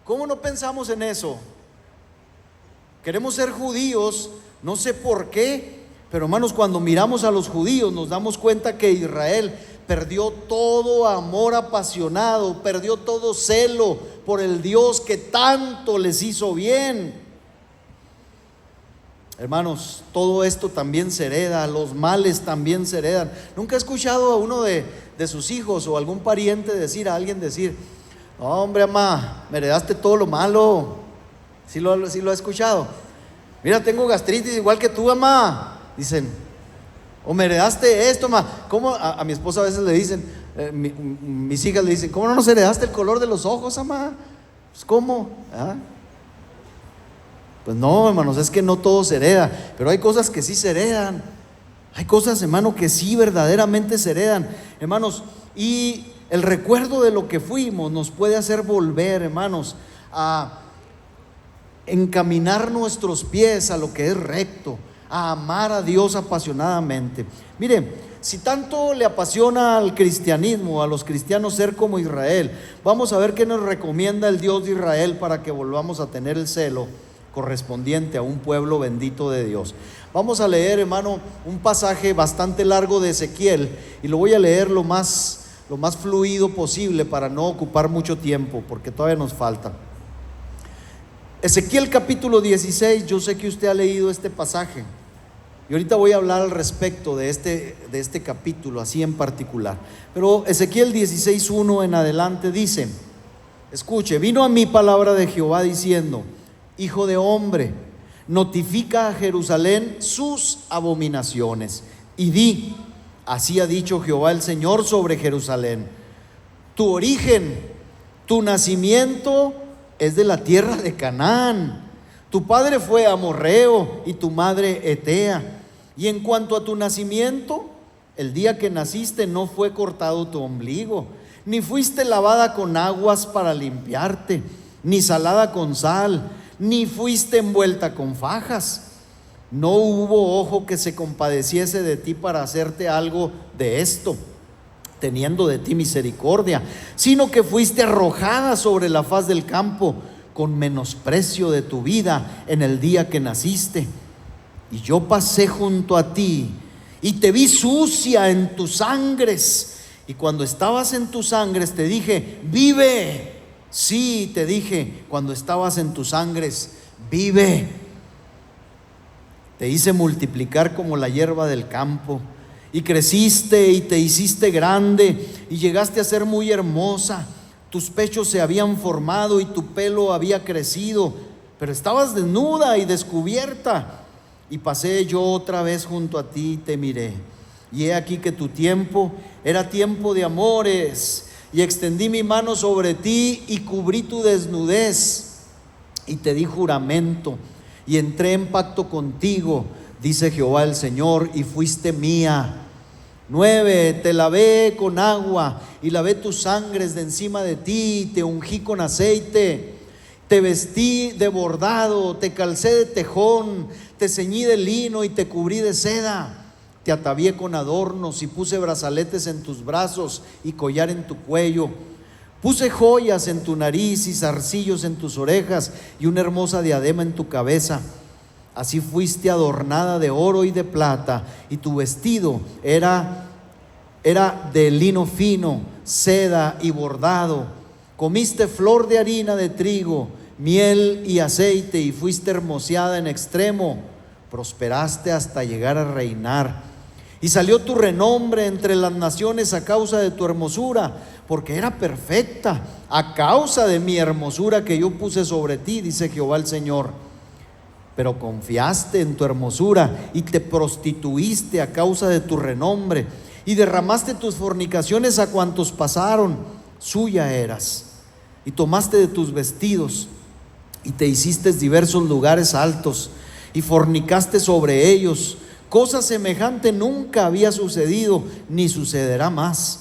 ¿Cómo no pensamos en eso? Queremos ser judíos, no sé por qué, pero hermanos, cuando miramos a los judíos nos damos cuenta que Israel perdió todo amor apasionado, perdió todo celo por el Dios que tanto les hizo bien. Hermanos, todo esto también se hereda, los males también se heredan. Nunca he escuchado a uno de sus hijos o algún pariente decir a alguien, no, hombre, mamá, me heredaste todo lo malo. ¿Sí lo he escuchado? Mira, tengo gastritis igual que tú, mamá. Dicen, o me heredaste esto, mamá. ¿Cómo? A mi esposa a veces le dicen, mis hijas le dicen, ¿cómo no nos heredaste el color de los ojos, mamá? Pues, ¿cómo? ¿Ah? Pues no, hermanos, es que no todo se hereda, pero hay cosas que sí se heredan. Hay cosas, hermano, que sí verdaderamente se heredan, hermanos. Y el recuerdo de lo que fuimos nos puede hacer volver, hermanos, a encaminar nuestros pies a lo que es recto, a amar a Dios apasionadamente. Mire, si tanto le apasiona al cristianismo, a los cristianos ser como Israel, vamos a ver qué nos recomienda el Dios de Israel para que volvamos a tener el celo correspondiente a un pueblo bendito de Dios. Vamos a leer, hermano, un pasaje bastante largo de Ezequiel, y lo voy a leer lo más fluido posible para no ocupar mucho tiempo, porque todavía nos falta. Ezequiel capítulo 16, yo sé que usted ha leído este pasaje, y ahorita voy a hablar al respecto de este capítulo, así en particular. Pero Ezequiel 16:1 en adelante dice: escuche, vino a mí palabra de Jehová diciendo: hijo de hombre, notifica a Jerusalén sus abominaciones, y di: así ha dicho Jehová el Señor sobre Jerusalén, tu origen, tu nacimiento es de la tierra de Canaán, tu padre fue amorreo y tu madre hetea. Y en cuanto a tu nacimiento, el día que naciste no fue cortado tu ombligo, ni fuiste lavada con aguas para limpiarte, ni salada con sal, ni fuiste envuelta con fajas. No hubo ojo que se compadeciese de ti para hacerte algo de esto, teniendo de ti misericordia, sino que fuiste arrojada sobre la faz del campo, con menosprecio de tu vida en el día que naciste. Y yo pasé junto a ti y te vi sucia en tus sangres, y cuando estabas en tus sangres te dije: vive. Sí, te dije cuando estabas en tus sangres: vive. Te hice multiplicar como la hierba del campo, y creciste y te hiciste grande, y llegaste a ser muy hermosa. Tus pechos se habían formado y tu pelo había crecido, pero estabas desnuda y descubierta. Y pasé yo otra vez junto a ti y te miré, y he aquí que tu tiempo era tiempo de amores, y extendí mi mano sobre ti y cubrí tu desnudez, y te di juramento, y entré en pacto contigo, dice Jehová el Señor, y fuiste mía. 9, te lavé con agua y lavé tus sangres de encima de ti, te ungí con aceite, te vestí de bordado, te calcé de tejón, te ceñí de lino y te cubrí de seda. Te atavié con adornos y puse brazaletes en tus brazos y collar en tu cuello. Puse joyas en tu nariz y zarcillos en tus orejas y una hermosa diadema en tu cabeza. Así fuiste adornada de oro y de plata, y tu vestido era de lino fino, seda y bordado. Comiste flor de harina de trigo, miel y aceite, y fuiste hermoseada en extremo. Prosperaste hasta llegar a reinar. Y salió tu renombre entre las naciones a causa de tu hermosura, porque era perfecta, a causa de mi hermosura que yo puse sobre ti, dice Jehová el Señor. Pero confiaste en tu hermosura y te prostituiste a causa de tu renombre, y derramaste tus fornicaciones a cuantos pasaron. Suya eras, y tomaste de tus vestidos y te hiciste diversos lugares altos y fornicaste sobre ellos. Cosa semejante nunca había sucedido ni sucederá más.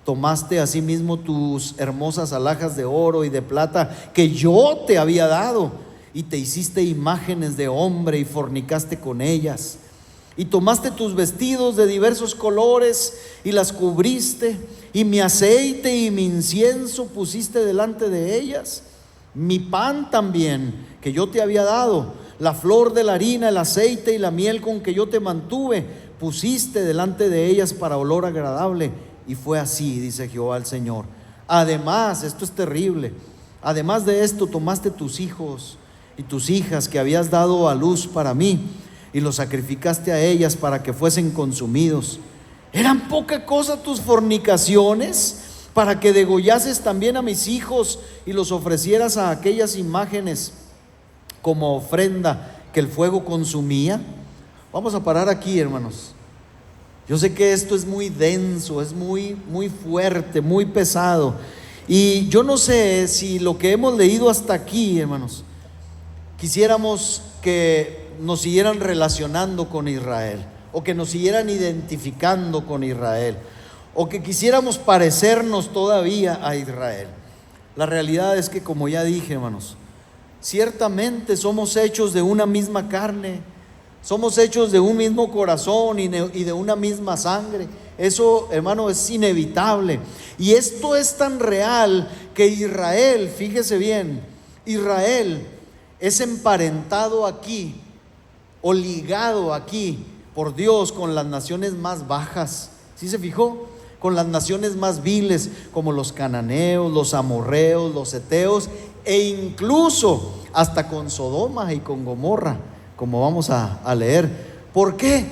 Tomaste asimismo tus hermosas alhajas de oro y de plata que yo te había dado, y te hiciste imágenes de hombre y fornicaste con ellas. Y tomaste tus vestidos de diversos colores y las cubriste, y mi aceite y mi incienso pusiste delante de ellas. Mi pan también que yo te había dado, la flor de la harina, el aceite y la miel con que yo te mantuve, pusiste delante de ellas para olor agradable. Y fue así, dice Jehová el Señor. Además, esto es terrible, además de esto tomaste tus hijos y tus hijas que habías dado a luz para mí, y los sacrificaste a ellas para que fuesen consumidos. ¿Eran poca cosa tus fornicaciones para que degollases también a mis hijos y los ofrecieras a aquellas imágenes como ofrenda que el fuego consumía? Vamos a parar aquí, hermanos. Yo sé que esto es muy denso, es muy fuerte, muy pesado, y yo no sé si lo que hemos leído hasta aquí, hermanos, quisiéramos que nos siguieran relacionando con Israel, o que nos siguieran identificando con Israel, o que quisiéramos parecernos todavía a Israel. La realidad es que, como ya dije, hermanos, ciertamente somos hechos de una misma carne, somos hechos de un mismo corazón y de una misma sangre. Eso, hermano, es inevitable. Y esto es tan real que Israel, fíjese bien, Israel es emparentado aquí o ligado aquí por Dios con las naciones más bajas. ¿Sí se fijó? Con las naciones más viles, como los cananeos, los amorreos, los heteos, e incluso hasta con Sodoma y con Gomorra, como vamos a leer. ¿Por qué?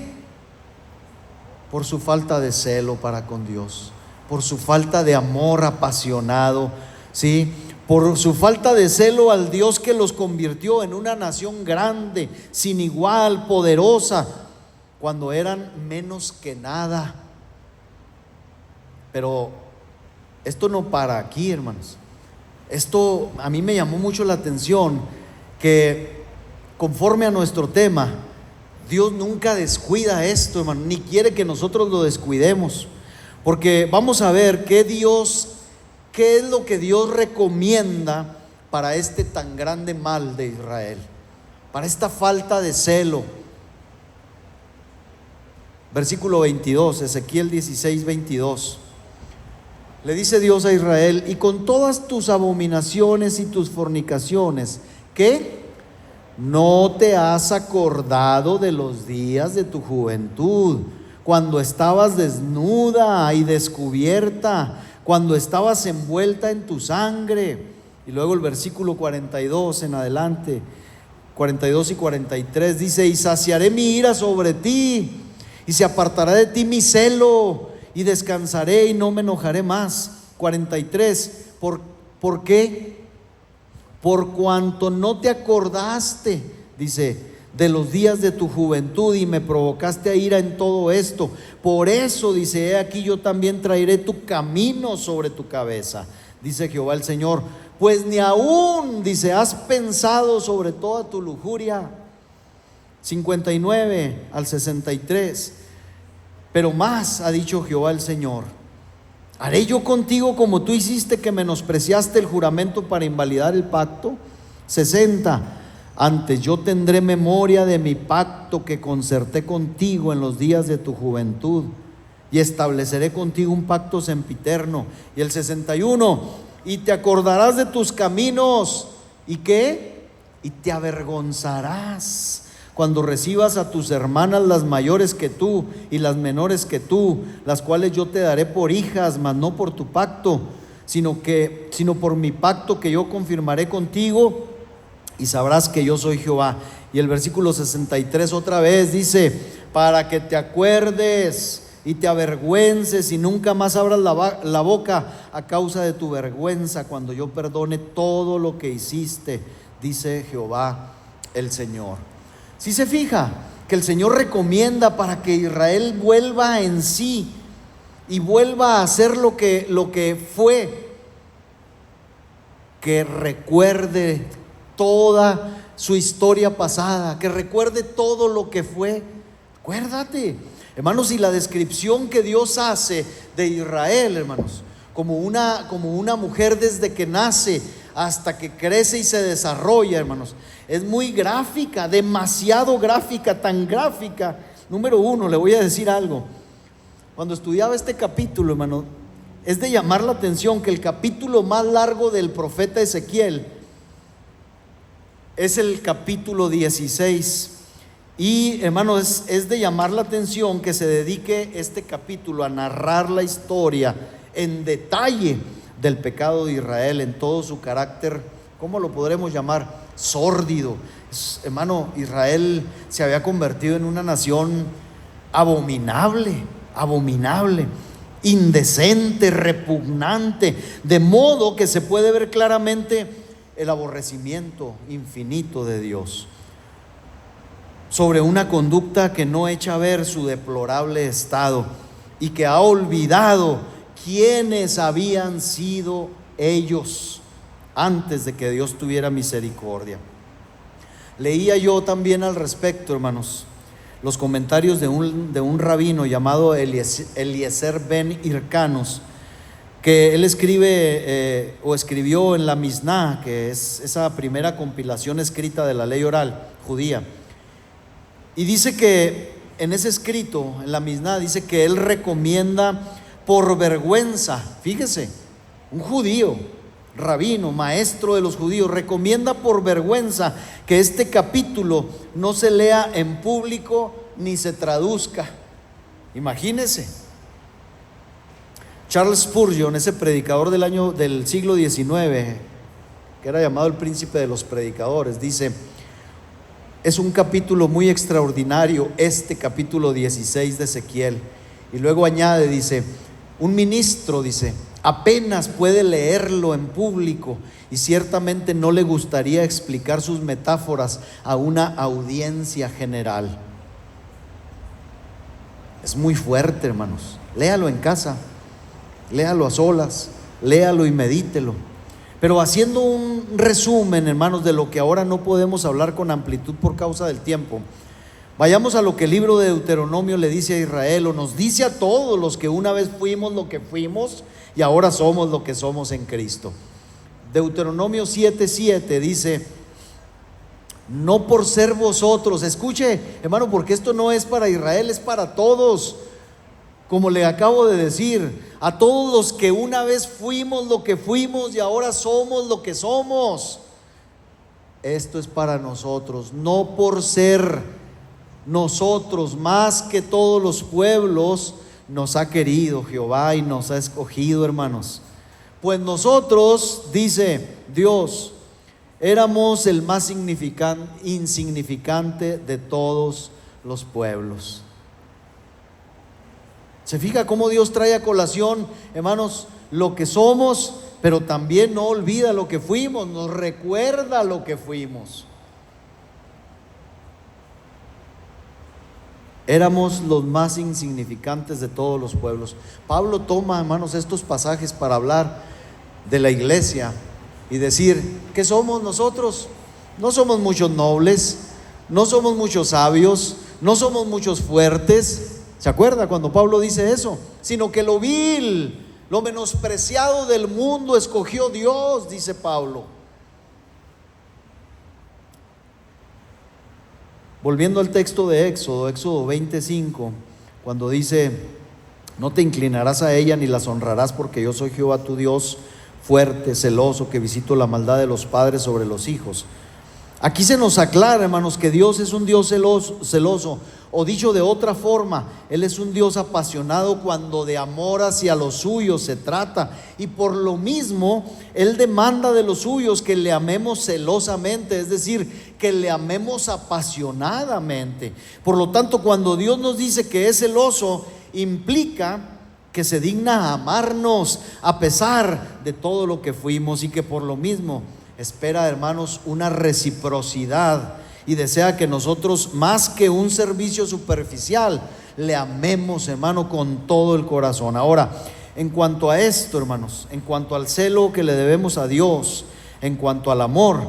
Por su falta de celo para con Dios, por su falta de amor apasionado, ¿sí? Por su falta de celo al Dios que los convirtió en una nación grande, sin igual, poderosa, cuando eran menos que nada. Pero esto no para aquí, hermanos. Esto a mí me llamó mucho la atención, que conforme a nuestro tema, Dios nunca descuida esto, hermano, ni quiere que nosotros lo descuidemos, porque vamos a ver qué es lo que Dios recomienda para este tan grande mal de Israel, para esta falta de celo. Versículo 22, Ezequiel 16, 22. Le dice Dios a Israel: y con todas tus abominaciones y tus fornicaciones, ¿qué? ¿No te has acordado de los días de tu juventud, cuando estabas desnuda y descubierta, cuando estabas envuelta en tu sangre? Y luego el versículo 42 en adelante, 42 y 43 dice: y saciaré mi ira sobre ti, y se apartará de ti mi celo, y descansaré y no me enojaré más. 43, ¿por qué? Por cuanto no te acordaste, dice, de los días de tu juventud, y me provocaste a ira en todo esto. Por eso, dice, he aquí yo también traeré tu camino sobre tu cabeza, dice Jehová el Señor. Pues ni aún, dice, has pensado sobre toda tu lujuria. 59 al 63. Pero más ha dicho Jehová el Señor: ¿haré yo contigo como tú hiciste, que menospreciaste el juramento para invalidar el pacto? 60. Antes yo tendré memoria de mi pacto que concerté contigo en los días de tu juventud, y estableceré contigo un pacto sempiterno. Y el 61. Y te acordarás de tus caminos. ¿Y qué? Y te avergonzarás cuando recibas a tus hermanas, las mayores que tú y las menores que tú, las cuales yo te daré por hijas, mas no por tu pacto, sino por mi pacto que yo confirmaré contigo, y sabrás que yo soy Jehová. Y el versículo 63 otra vez dice: para que te acuerdes y te avergüences y nunca más abras la boca a causa de tu vergüenza, cuando yo perdone todo lo que hiciste, dice Jehová el Señor. Si se fija que el Señor recomienda para que Israel vuelva en sí y vuelva a hacer lo que fue, que recuerde toda su historia pasada, que recuerde todo lo que fue. Acuérdate, hermanos, y la descripción que Dios hace de Israel, hermanos, como una mujer desde que nace hasta que crece y se desarrolla, hermanos, es muy gráfica, demasiado gráfica, tan gráfica. Número uno, le voy a decir algo. Cuando estudiaba este capítulo, hermano, es de llamar la atención que el capítulo más largo del profeta Ezequiel es el capítulo 16. Y, hermano, es de llamar la atención que se dedique este capítulo a narrar la historia en detalle del pecado de Israel en todo su carácter, ¿cómo lo podremos llamar? Sórdido. Hermano, Israel se había convertido en una nación abominable, indecente, repugnante, de modo que se puede ver claramente el aborrecimiento infinito de Dios sobre una conducta que no echa a ver su deplorable estado y que ha olvidado quiénes habían sido ellos antes de que Dios tuviera misericordia. Leía yo también al respecto, hermanos, los comentarios de un rabino llamado Eliezer ben Hircanos, que él escribió en la Misná, que es esa primera compilación escrita de la ley oral judía. Y dice que en ese escrito, en la Misná, dice que él recomienda por vergüenza, fíjese, un judío rabino, maestro de los judíos, recomienda por vergüenza que este capítulo no se lea en público ni se traduzca. Imagínense. Charles Spurgeon, ese predicador del siglo XIX, que era llamado el príncipe de los predicadores, dice: es un capítulo muy extraordinario este capítulo 16 de Ezequiel. Y luego añade, dice: un ministro, dice, apenas puede leerlo en público y ciertamente no le gustaría explicar sus metáforas a una audiencia general. Es muy fuerte, hermanos. Léalo en casa, léalo a solas, léalo y medítelo. Pero haciendo un resumen, hermanos, de lo que ahora no podemos hablar con amplitud por causa del tiempo, vayamos a lo que el libro de Deuteronomio le dice a Israel, o nos dice a todos los que una vez fuimos lo que fuimos y ahora somos lo que somos en Cristo. Deuteronomio 7:7 dice: no por ser vosotros, escuche, hermano, porque esto no es para Israel, es para todos. Como le acabo de decir, a todos los que una vez fuimos lo que fuimos y ahora somos lo que somos. Esto es para nosotros, no por ser nosotros más que todos los pueblos. Nos ha querido Jehová y nos ha escogido, hermanos. Pues nosotros, dice Dios, éramos el más insignificante de todos los pueblos. ¿Se fija cómo Dios trae a colación, hermanos, lo que somos, pero también no olvida lo que fuimos, nos recuerda lo que fuimos? Éramos los más insignificantes de todos los pueblos. Pablo toma, hermanos, estos pasajes para hablar de la iglesia y decir: ¿qué somos nosotros? No somos muchos nobles, no somos muchos sabios, no somos muchos fuertes. ¿Se acuerda cuando Pablo dice eso? Sino que lo vil, lo menospreciado del mundo escogió Dios, dice Pablo. Volviendo al texto de Éxodo 25, cuando dice: no te inclinarás a ella ni las honrarás, porque yo soy Jehová tu Dios, fuerte, celoso, que visito la maldad de los padres sobre los hijos. Aquí se nos aclara, hermanos, que Dios es un Dios celoso, o dicho de otra forma, Él es un Dios apasionado cuando de amor hacia los suyos se trata, y por lo mismo Él demanda de los suyos que le amemos celosamente, es decir, que le amemos apasionadamente. Por lo tanto, cuando Dios nos dice que es celoso, implica que se digna a amarnos a pesar de todo lo que fuimos, y que por lo mismo espera, hermanos, una reciprocidad y desea que nosotros, más que un servicio superficial, le amemos, hermano, con todo el corazón. Ahora, en cuanto a esto, hermanos, en cuanto al celo que le debemos a Dios, en cuanto al amor,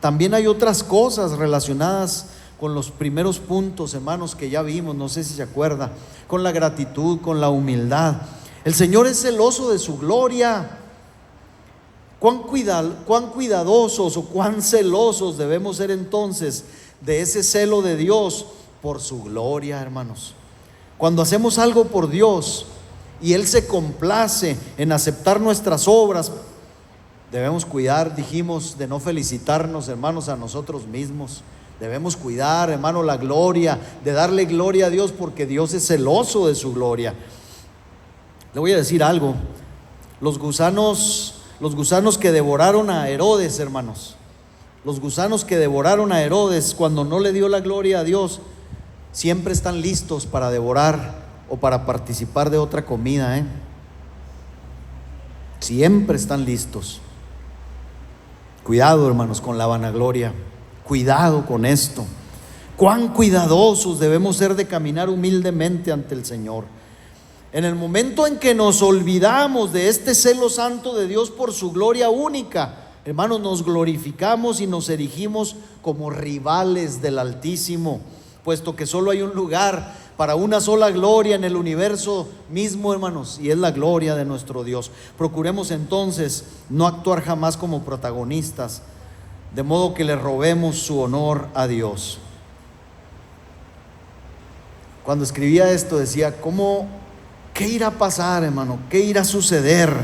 también hay otras cosas relacionadas con los primeros puntos, hermanos, que ya vimos, no sé si se acuerda, con la gratitud, con la humildad. El Señor es celoso de su gloria. Cuán cuidadosos o cuán celosos debemos ser entonces de ese celo de Dios por su gloria, hermanos. Cuando hacemos algo por Dios y Él se complace en aceptar nuestras obras, debemos cuidar, dijimos, de no felicitarnos, hermanos, a nosotros mismos. Debemos cuidar, hermano, la gloria, de darle gloria a Dios, porque Dios es celoso de su gloria. Le voy a decir algo: los gusanos que devoraron a Herodes, hermanos, los gusanos que devoraron a Herodes cuando no le dio la gloria a Dios, siempre están listos para devorar o para participar de otra comida, Siempre están listos. Cuidado, hermanos, con la vanagloria. Cuidado con esto. Cuán cuidadosos debemos ser de caminar humildemente ante el Señor. En el momento en que nos olvidamos de este celo santo de Dios por su gloria única, hermanos, nos glorificamos y nos erigimos como rivales del Altísimo, puesto que solo hay un lugar para una sola gloria en el universo mismo, hermanos, y es la gloria de nuestro Dios. Procuremos entonces no actuar jamás como protagonistas, de modo que le robemos su honor a Dios. Cuando escribía esto decía: ¿qué irá a pasar, hermano? ¿Qué irá a suceder?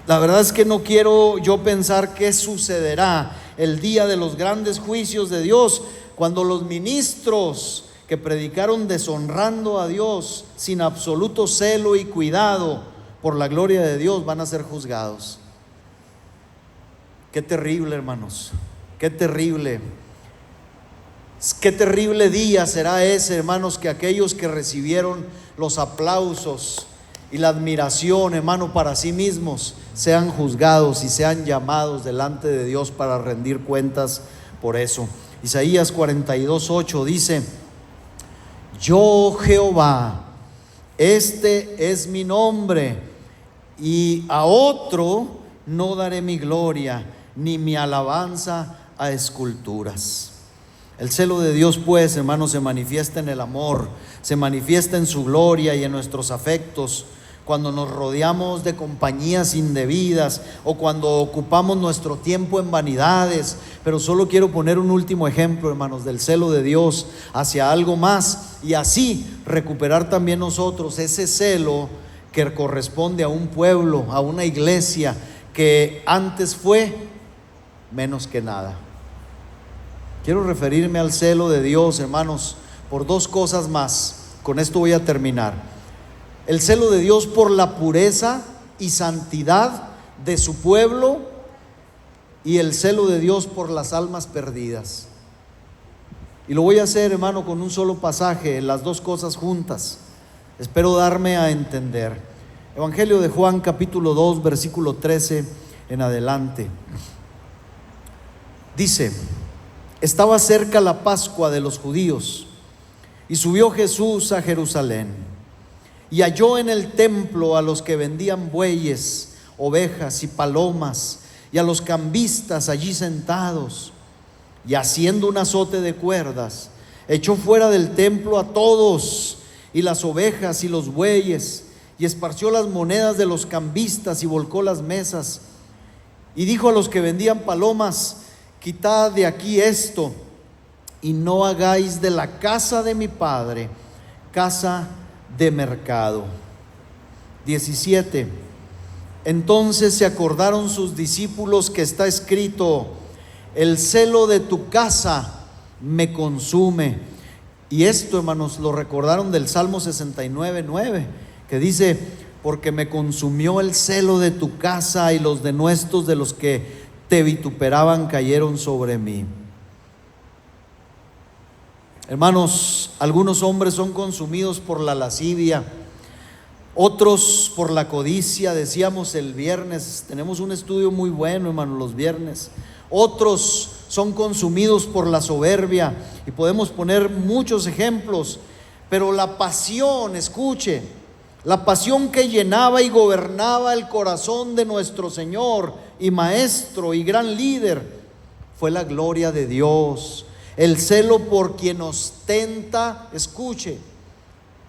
La verdad es que no quiero yo pensar qué sucederá el día de los grandes juicios de Dios, cuando los ministros que predicaron deshonrando a Dios sin absoluto celo y cuidado por la gloria de Dios van a ser juzgados. Qué terrible, hermanos, qué terrible. Qué terrible día será ese, hermanos, que aquellos que recibieron los aplausos y la admiración, hermano, para sí mismos, sean juzgados y sean llamados delante de Dios para rendir cuentas por eso. Isaías 42:8 dice: yo Jehová, este es mi nombre, y a otro no daré mi gloria, ni mi alabanza a esculturas. El celo de Dios, pues, hermanos, se manifiesta en el amor, se manifiesta en su gloria y en nuestros afectos, cuando nos rodeamos de compañías indebidas o cuando ocupamos nuestro tiempo en vanidades. Pero solo quiero poner un último ejemplo, hermanos, del celo de Dios hacia algo más, y así recuperar también nosotros ese celo que corresponde a un pueblo, a una iglesia que antes fue menos que nada. Quiero referirme al celo de Dios, hermanos, por dos cosas más. Con esto voy a terminar. El celo de Dios por la pureza y santidad de su pueblo, y el celo de Dios por las almas perdidas. Y lo voy a hacer, hermano, con un solo pasaje, las dos cosas juntas. Espero darme a entender. Evangelio de Juan, capítulo 2, versículo 13 en adelante. Dice: estaba cerca la Pascua de los judíos, y subió Jesús a Jerusalén, y halló en el templo a los que vendían bueyes, ovejas y palomas, y a los cambistas allí sentados. Y haciendo un azote de cuerdas, echó fuera del templo a todos, y las ovejas y los bueyes, y esparció las monedas de los cambistas, y volcó las mesas. Y dijo a los que vendían palomas: quitad de aquí esto, y no hagáis de la casa de mi Padre casa de mercado. 17. Entonces se acordaron sus discípulos que está escrito: el celo de tu casa me consume. Y esto, hermanos, lo recordaron del Salmo 69:9, que dice: porque me consumió el celo de tu casa, y los denuestos de los que te vituperaban cayeron sobre mí. Hermanos, algunos hombres son consumidos por la lascivia, otros por la codicia. Decíamos el viernes, tenemos un estudio muy bueno, hermanos, los viernes. Otros son consumidos por la soberbia, y podemos poner muchos ejemplos. Pero la pasión, escuche, la pasión que llenaba y gobernaba el corazón de nuestro Señor y Maestro y gran líder fue la gloria de Dios. El celo por quien ostenta, escuche,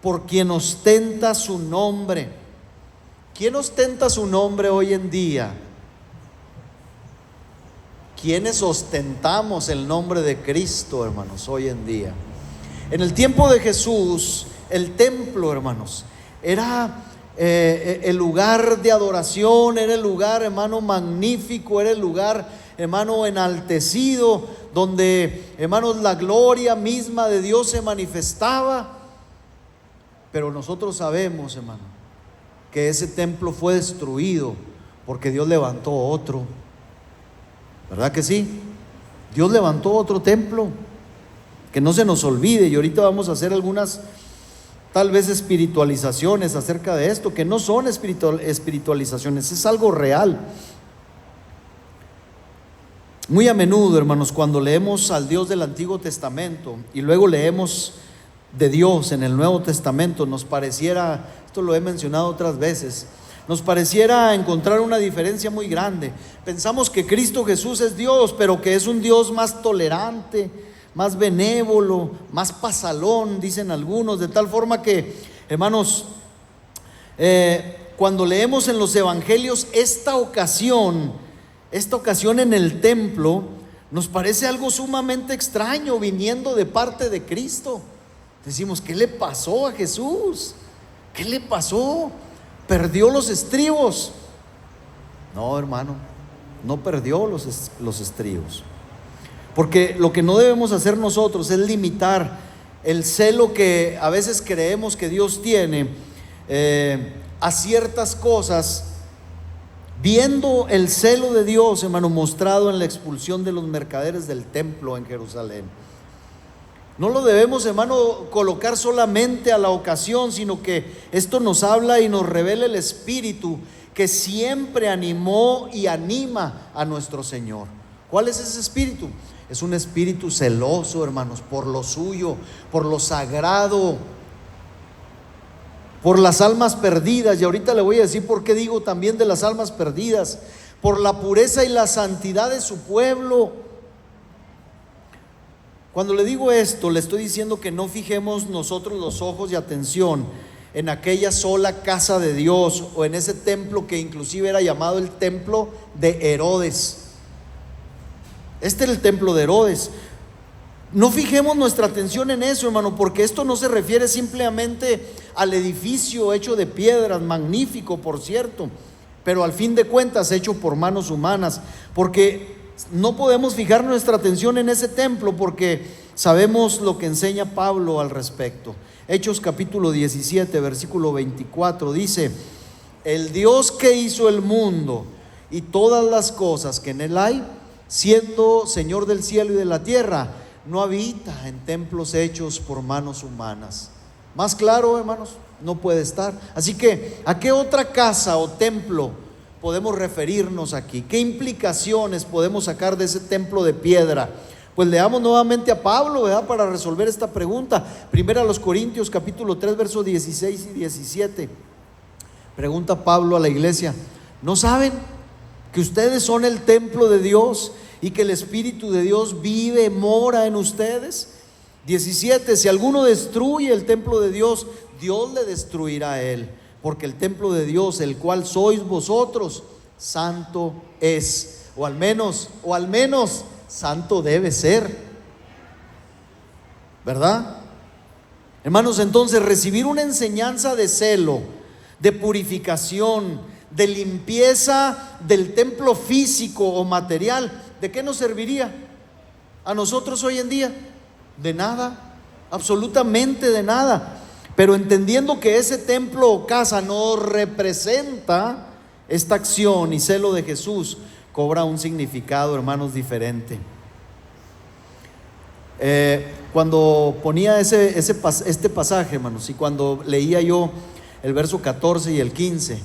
por quien ostenta su nombre. ¿Quién ostenta su nombre hoy en día? ¿Quiénes ostentamos el nombre de Cristo, hermanos, hoy en día? En el tiempo de Jesús, el templo, hermanos, era el lugar de adoración, era el lugar, hermano, magnífico, era el lugar, hermano, enaltecido, donde, hermanos, la gloria misma de Dios se manifestaba. Pero nosotros sabemos, hermano, que ese templo fue destruido porque Dios levantó otro. ¿Verdad que sí? Dios levantó otro templo, que no se nos olvide. Y ahorita vamos a hacer algunas, tal vez, espiritualizaciones acerca de esto, que no son espiritualizaciones, es algo real. Muy a menudo, hermanos, cuando leemos al Dios del Antiguo Testamento y luego leemos de Dios en el Nuevo Testamento, nos pareciera, esto lo he mencionado otras veces, nos pareciera encontrar una diferencia muy grande. Pensamos que Cristo Jesús es Dios, pero que es un Dios más tolerante, más benévolo, más pasalón, dicen algunos, de tal forma que, hermanos, cuando leemos en los evangelios esta ocasión en el templo, nos parece algo sumamente extraño viniendo de parte de Cristo. Decimos: ¿qué le pasó a Jesús? ¿Qué le pasó? ¿Perdió los estribos? No, hermano, no perdió los estribos. Porque lo que no debemos hacer nosotros es limitar el celo que a veces creemos que Dios tiene a ciertas cosas, viendo el celo de Dios, hermano, mostrado en la expulsión de los mercaderes del templo en Jerusalén. No lo debemos, hermano, colocar solamente a la ocasión, sino que esto nos habla y nos revela el Espíritu que siempre animó y anima a nuestro Señor. ¿Cuál es ese espíritu? Es un espíritu celoso, hermanos, por lo suyo, por lo sagrado, por las almas perdidas. Y ahorita le voy a decir por qué digo también de las almas perdidas: por la pureza y la santidad de su pueblo. Cuando le digo esto, le estoy diciendo que no fijemos nosotros los ojos y atención en aquella sola casa de Dios, o en ese templo que inclusive era llamado el templo de Herodes. Este era el templo de Herodes. No fijemos nuestra atención en eso, hermano, porque esto no se refiere simplemente al edificio hecho de piedras, magnífico por cierto, pero al fin de cuentas hecho por manos humanas. Porque no podemos fijar nuestra atención en ese templo, porque sabemos lo que enseña Pablo al respecto. Hechos capítulo 17, versículo 24 dice: el Dios que hizo el mundo y todas las cosas que en él hay, siendo Señor del cielo y de la tierra, no habita en templos hechos por manos humanas. Más claro, hermanos, no puede estar. Así que, ¿a qué otra casa o templo podemos referirnos aquí? ¿Qué implicaciones podemos sacar de ese templo de piedra? Pues leamos nuevamente a Pablo, ¿verdad?, para resolver esta pregunta. Primero a los Corintios capítulo 3, versos 16 y 17. Pregunta Pablo a la iglesia: ¿no saben que ustedes son el templo de Dios y que el Espíritu de Dios vive, mora en ustedes? 17. Si alguno destruye el templo de Dios, Dios le destruirá a él, porque el templo de Dios, el cual sois vosotros, santo es, o al menos santo debe ser, ¿verdad? Hermanos, entonces recibir una enseñanza de celo, de purificación, de limpieza del templo físico o material, ¿de qué nos serviría a nosotros hoy en día? De nada, absolutamente de nada. Pero entendiendo que ese templo o casa no representa esta acción y celo de Jesús, cobra un significado, hermanos, diferente. Cuando ponía este pasaje, hermanos, y cuando leía yo el verso 14 y el 15,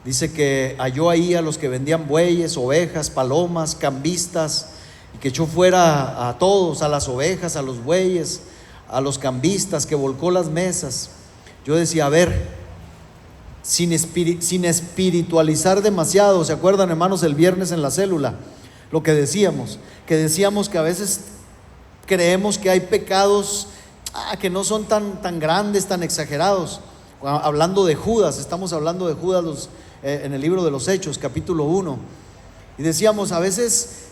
dice que halló ahí a los que vendían bueyes, ovejas, palomas, cambistas, y que echó fuera a todos, a las ovejas, a los bueyes, a los cambistas, que volcó las mesas. Yo decía, a ver, sin espiritualizar demasiado. ¿Se acuerdan, hermanos, el viernes en la célula? Lo que decíamos que a veces creemos que hay pecados que no son tan grandes, tan exagerados. Hablando de Judas, estamos hablando de Judas en el libro de los Hechos, capítulo 1. Y decíamos, a veces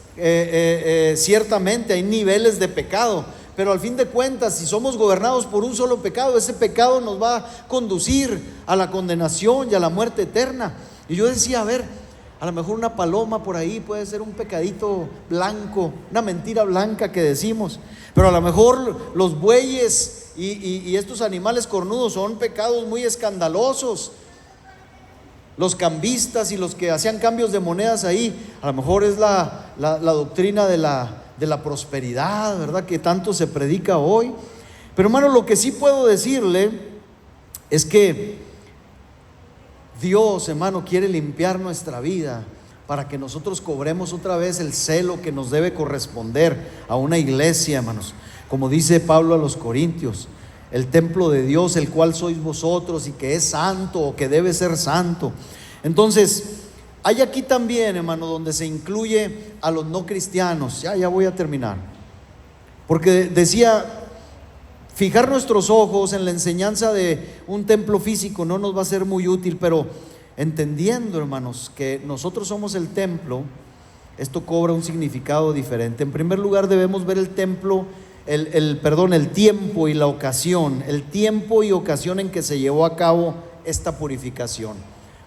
ciertamente hay niveles de pecado, pero al fin de cuentas, si somos gobernados por un solo pecado, ese pecado nos va a conducir a la condenación y a la muerte eterna. Y yo decía, a ver, a lo mejor una paloma por ahí puede ser un pecadito blanco, una mentira blanca que decimos, pero a lo mejor los bueyes y estos animales cornudos son pecados muy escandalosos. Los cambistas y los que hacían cambios de monedas ahí, a lo mejor es la doctrina de la prosperidad, ¿verdad?, que tanto se predica hoy. Pero hermano, lo que sí puedo decirle es que Dios, hermano, quiere limpiar nuestra vida para que nosotros cobremos otra vez el celo que nos debe corresponder a una iglesia, hermanos. Como dice Pablo a los Corintios, el templo de Dios, el cual sois vosotros, y que es santo, o que debe ser santo. Entonces, hay aquí también, hermano, donde se incluye a los no cristianos. Ya voy a terminar. Porque decía, fijar nuestros ojos en la enseñanza de un templo físico no nos va a ser muy útil, pero entendiendo, hermanos, que nosotros somos el templo, esto cobra un significado diferente. En primer lugar, debemos ver el templo, el tiempo y la ocasión, el tiempo y ocasión en que se llevó a cabo esta purificación.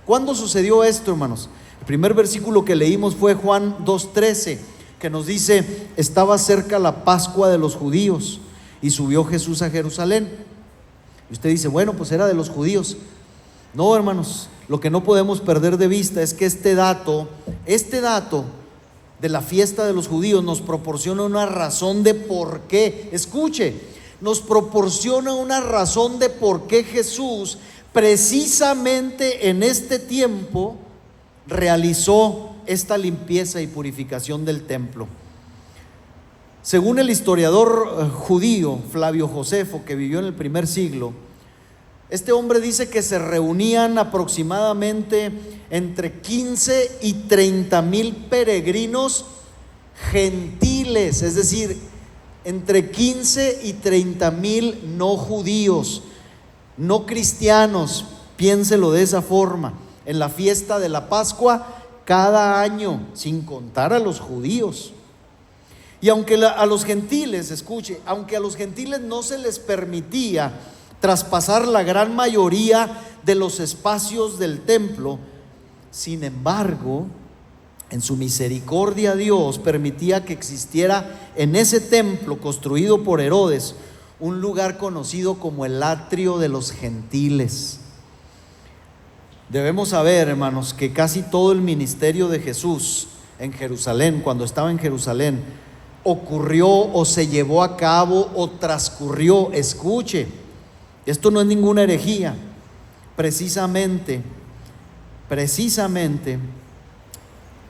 ¿Cuándo sucedió esto, hermanos? El primer versículo que leímos fue Juan 2:13, que nos dice: estaba cerca la Pascua de los judíos y subió Jesús a Jerusalén. Y usted dice, bueno, pues era de los judíos. No, hermanos, lo que no podemos perder de vista es que este dato de la fiesta de los judíos nos proporciona una razón de por qué. Escuche, nos proporciona una razón de por qué Jesús precisamente en este tiempo realizó esta limpieza y purificación del templo. Según el historiador judío Flavio Josefo, que vivió en el primer siglo, este hombre dice que se reunían aproximadamente entre 15 y 30 mil peregrinos gentiles, es decir, entre 15 y 30 mil no judíos, no cristianos, piénselo de esa forma, en la fiesta de la Pascua cada año, sin contar a los judíos. Y aunque a los gentiles, escuche, aunque a los gentiles no se les permitía traspasar la gran mayoría de los espacios del templo, sin embargo, en su misericordia Dios permitía que existiera en ese templo construido por Herodes un lugar conocido como el atrio de los gentiles. Debemos saber, hermanos, que casi todo el ministerio de Jesús en Jerusalén, cuando estaba en Jerusalén, ocurrió o se llevó a cabo o transcurrió, escuche, esto no es ninguna herejía, precisamente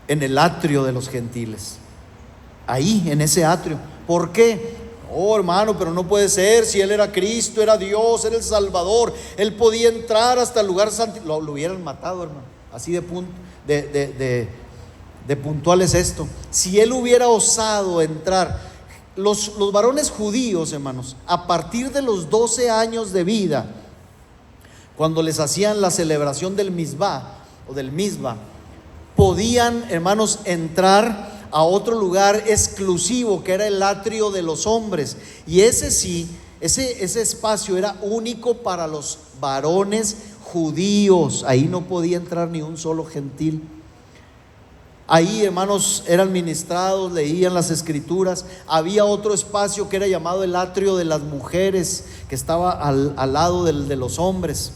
en el atrio de los gentiles, ahí en ese atrio. ¿Por qué? Oh, hermano, pero no puede ser, si Él era Cristo, era Dios, era el Salvador, Él podía entrar hasta el lugar santo. Lo hubieran matado, hermano, así de puntual es esto. Si Él hubiera osado entrar, los varones judíos, hermanos, a partir de los 12 años de vida, cuando les hacían la celebración del Misbah o del Misbah, podían, hermanos, entrar a otro lugar exclusivo que era el atrio de los hombres, y ese espacio era único para los varones judíos. Ahí no podía entrar ni un solo gentil. Ahí, hermanos, eran ministrados, leían las escrituras. Había otro espacio que era llamado el atrio de las mujeres, que estaba al lado de los hombres.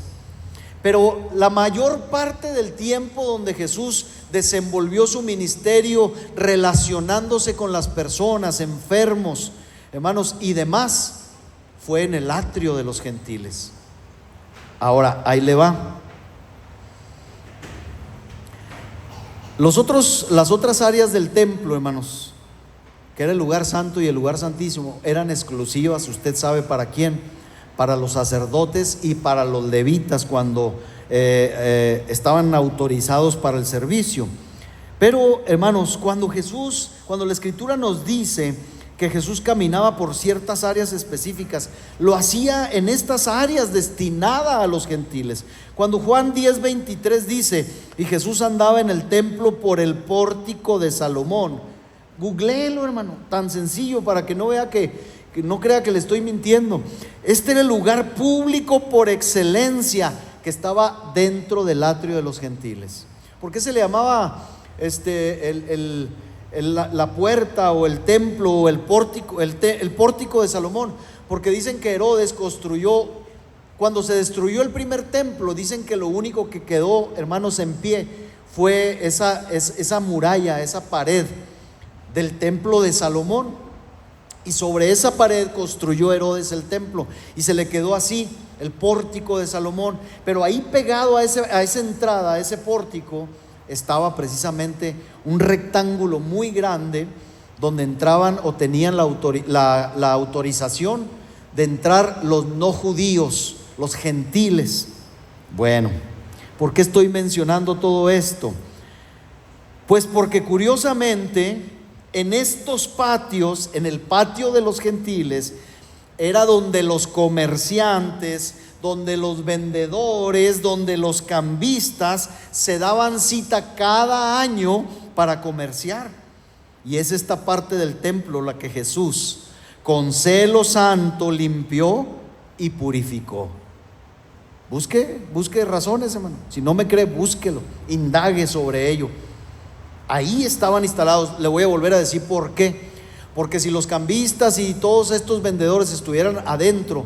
Pero la mayor parte del tiempo donde Jesús desenvolvió su ministerio relacionándose con las personas, enfermos, hermanos, y demás, fue en el atrio de los gentiles. Ahora, ahí le va. Las otras áreas del templo, hermanos, que era el lugar santo y el lugar santísimo, eran exclusivas, usted sabe para quién, para los sacerdotes y para los levitas cuando estaban autorizados para el servicio. Pero, hermanos, cuando la Escritura nos dice que Jesús caminaba por ciertas áreas específicas, lo hacía en estas áreas destinadas a los gentiles. Cuando Juan 10:23 dice: y Jesús andaba en el templo por el pórtico de Salomón. Googléelo, hermano, tan sencillo para que no vea que no crea que le estoy mintiendo. Este era el lugar público por excelencia que estaba dentro del atrio de los gentiles. ¿Por qué se le llamaba la puerta o el templo o el pórtico, el pórtico de Salomón? Porque dicen que Herodes construyó, cuando se destruyó el primer templo, dicen que lo único que quedó, hermanos, en pie fue esa muralla, esa pared del templo de Salomón. Y sobre esa pared construyó Herodes el templo y se le quedó así, el pórtico de Salomón. Pero ahí pegado a esa entrada, a ese pórtico, estaba precisamente un rectángulo muy grande donde entraban o tenían la autorización de entrar los no judíos, los gentiles. Bueno, ¿por qué estoy mencionando todo esto? Pues porque curiosamente en estos patios, en el patio de los gentiles, era donde los comerciantes, donde los vendedores, donde los cambistas se daban cita cada año para comerciar. Y es esta parte del templo la que Jesús, con celo santo, limpió y purificó. Busque razones, hermano. Si no me cree, búsquelo, indague sobre ello. Ahí estaban instalados. Le voy a volver a decir por qué. Porque si los cambistas y todos estos vendedores estuvieran adentro,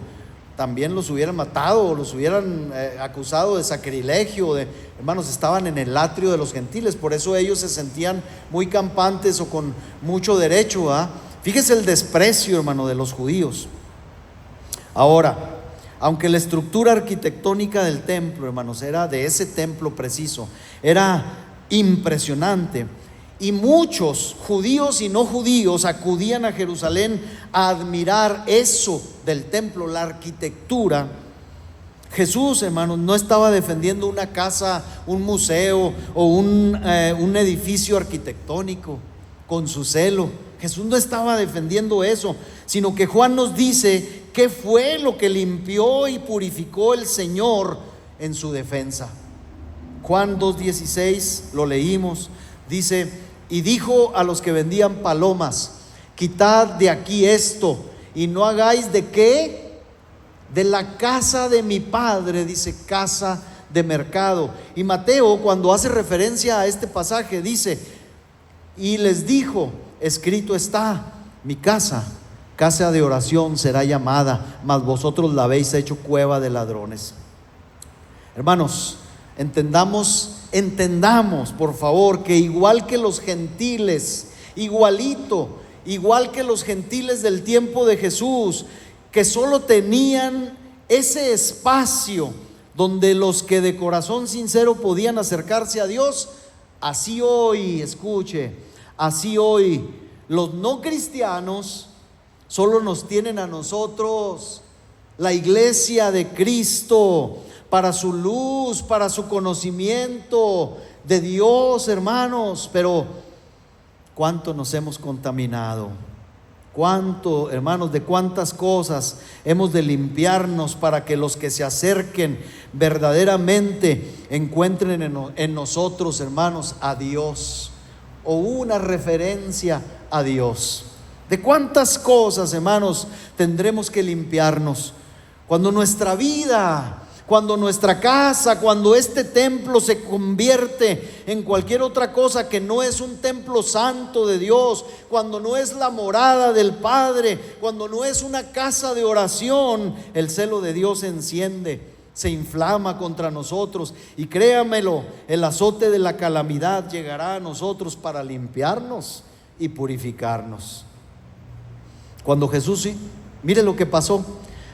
también los hubieran matado o los hubieran acusado de sacrilegio. Hermanos, estaban en el atrio de los gentiles, por eso ellos se sentían muy campantes o con mucho derecho, ¿verdad? Fíjese el desprecio, hermano, de los judíos. Ahora, aunque la estructura arquitectónica del templo, hermanos, era de ese templo preciso, era impresionante, y muchos judíos y no judíos acudían a Jerusalén a admirar eso del templo, la arquitectura. Jesús, hermanos, no estaba defendiendo una casa, un museo o un edificio arquitectónico con su celo. Jesús no estaba defendiendo eso, sino que Juan nos dice qué fue lo que limpió y purificó el Señor en su defensa. Juan 2:16, lo leímos, dice: y dijo a los que vendían palomas: quitad de aquí esto, y no hagáis de qué, de la casa de mi padre, dice, casa de mercado. Y Mateo, cuando hace referencia a este pasaje, dice: y les dijo, escrito está, mi casa, casa de oración será llamada, mas vosotros la habéis hecho cueva de ladrones. Hermanos, entendamos por favor que igual que los gentiles, igual que los gentiles del tiempo de Jesús, que solo tenían ese espacio donde los que de corazón sincero podían acercarse a Dios, así hoy, escuche, así hoy los no cristianos solo nos tienen a nosotros, la iglesia de Cristo, para su luz, para su conocimiento de Dios, hermanos. Pero ¿cuánto nos hemos contaminado? ¿Cuánto, hermanos, de cuántas cosas hemos de limpiarnos para que los que se acerquen verdaderamente encuentren en nosotros, hermanos, a Dios, o una referencia a Dios? ¿De cuántas cosas, hermanos, tendremos que limpiarnos cuando nuestra vida, cuando nuestra casa, cuando este templo se convierte en cualquier otra cosa que no es un templo santo de Dios, cuando no es la morada del Padre, cuando no es una casa de oración? El celo de Dios se enciende, se inflama contra nosotros, y créamelo, el azote de la calamidad llegará a nosotros para limpiarnos y purificarnos. Cuando Jesús, mire lo que pasó.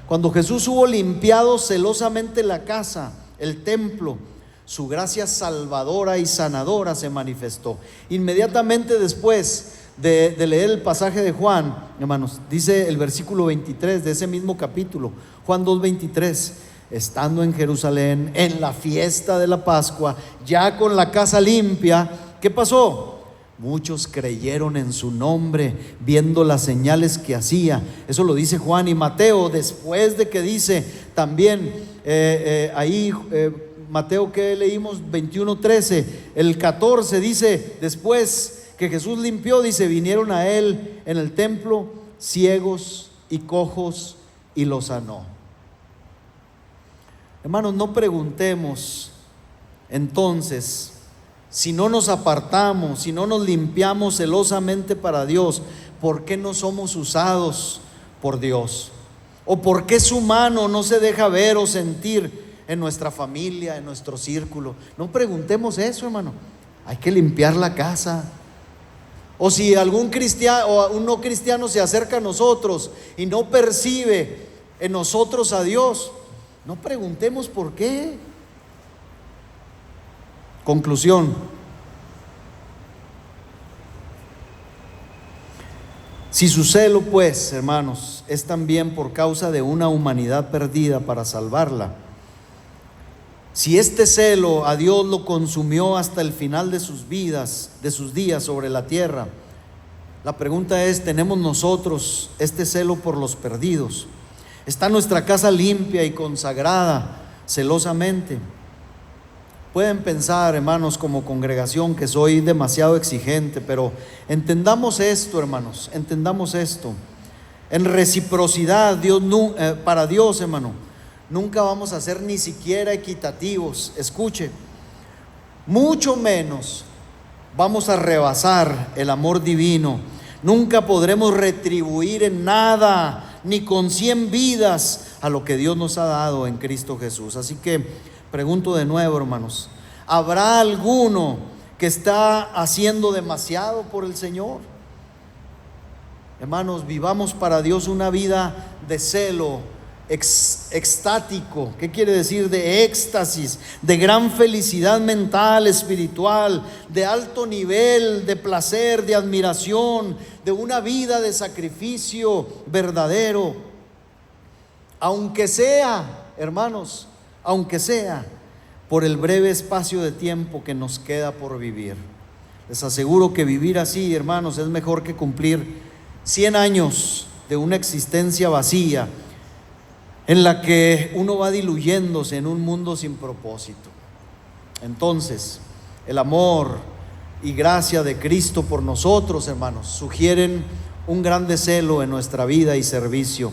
Cuando Jesús hubo limpiado celosamente la casa, el templo, su gracia salvadora y sanadora se manifestó. Inmediatamente después de leer el pasaje de Juan, hermanos, dice el versículo 23 de ese mismo capítulo, Juan 2:23: estando en Jerusalén en la fiesta de la Pascua, ya con la casa limpia, ¿qué pasó? Muchos creyeron en su nombre, viendo las señales que hacía. Eso lo dice Juan. Y Mateo, después de que dice también Mateo, que leímos 21:13, el 14 dice: después que Jesús limpió, dice, vinieron a él en el templo ciegos y cojos y los sanó. Hermanos, no preguntemos entonces, si no nos apartamos, si no nos limpiamos celosamente para Dios, ¿por qué no somos usados por Dios? ¿O por qué su mano no se deja ver o sentir en nuestra familia, en nuestro círculo? No preguntemos eso, hermano. Hay que limpiar la casa. O si algún cristiano o un no cristiano se acerca a nosotros y no percibe en nosotros a Dios, no preguntemos por qué. Conclusión: si su celo, pues, hermanos, es también por causa de una humanidad perdida para salvarla, si este celo a Dios lo consumió hasta el final de sus vidas, de sus días sobre la tierra, la pregunta es: ¿tenemos nosotros este celo por los perdidos? ¿Está nuestra casa limpia y consagrada celosamente? Pueden pensar, hermanos, como congregación, que soy demasiado exigente, pero entendamos esto, hermanos, entendamos esto. En reciprocidad, para Dios, hermano, nunca vamos a ser ni siquiera equitativos. Escuche, mucho menos vamos a rebasar el amor divino. Nunca podremos retribuir en nada, ni con 100 vidas, a lo que Dios nos ha dado en Cristo Jesús. Así que pregunto de nuevo, hermanos, ¿habrá alguno que está haciendo demasiado por el Señor? Hermanos, vivamos para Dios una vida de celo, extático. ¿Qué quiere decir? De éxtasis, de gran felicidad mental, espiritual, de alto nivel, de placer, de admiración, de una vida de sacrificio verdadero. Aunque sea, hermanos, aunque sea por el breve espacio de tiempo que nos queda por vivir. Les aseguro que vivir así, hermanos, es mejor que cumplir 100 años de una existencia vacía, en la que uno va diluyéndose en un mundo sin propósito. Entonces, el amor y gracia de Cristo por nosotros, hermanos, sugieren un grande celo en nuestra vida y servicio.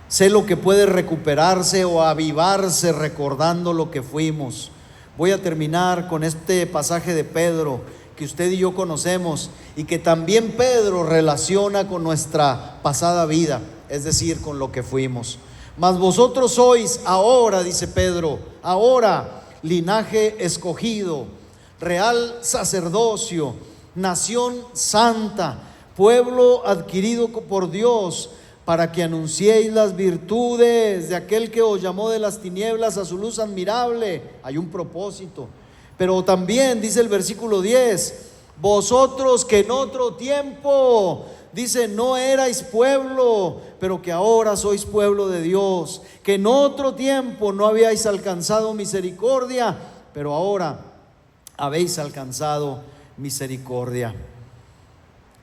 Celo que puede recuperarse o avivarse recordando lo que fuimos. Voy a terminar con este pasaje de Pedro que usted y yo conocemos y que también Pedro relaciona con nuestra pasada vida, es decir, con lo que fuimos. Mas vosotros sois ahora, dice Pedro, ahora linaje escogido, real sacerdocio, nación santa, pueblo adquirido por Dios, para que anunciéis las virtudes de aquel que os llamó de las tinieblas a su luz admirable. Hay un propósito. Pero también dice el versículo 10, vosotros que en otro tiempo, dice, no erais pueblo, pero que ahora sois pueblo de Dios, que en otro tiempo no habíais alcanzado misericordia, pero ahora habéis alcanzado misericordia.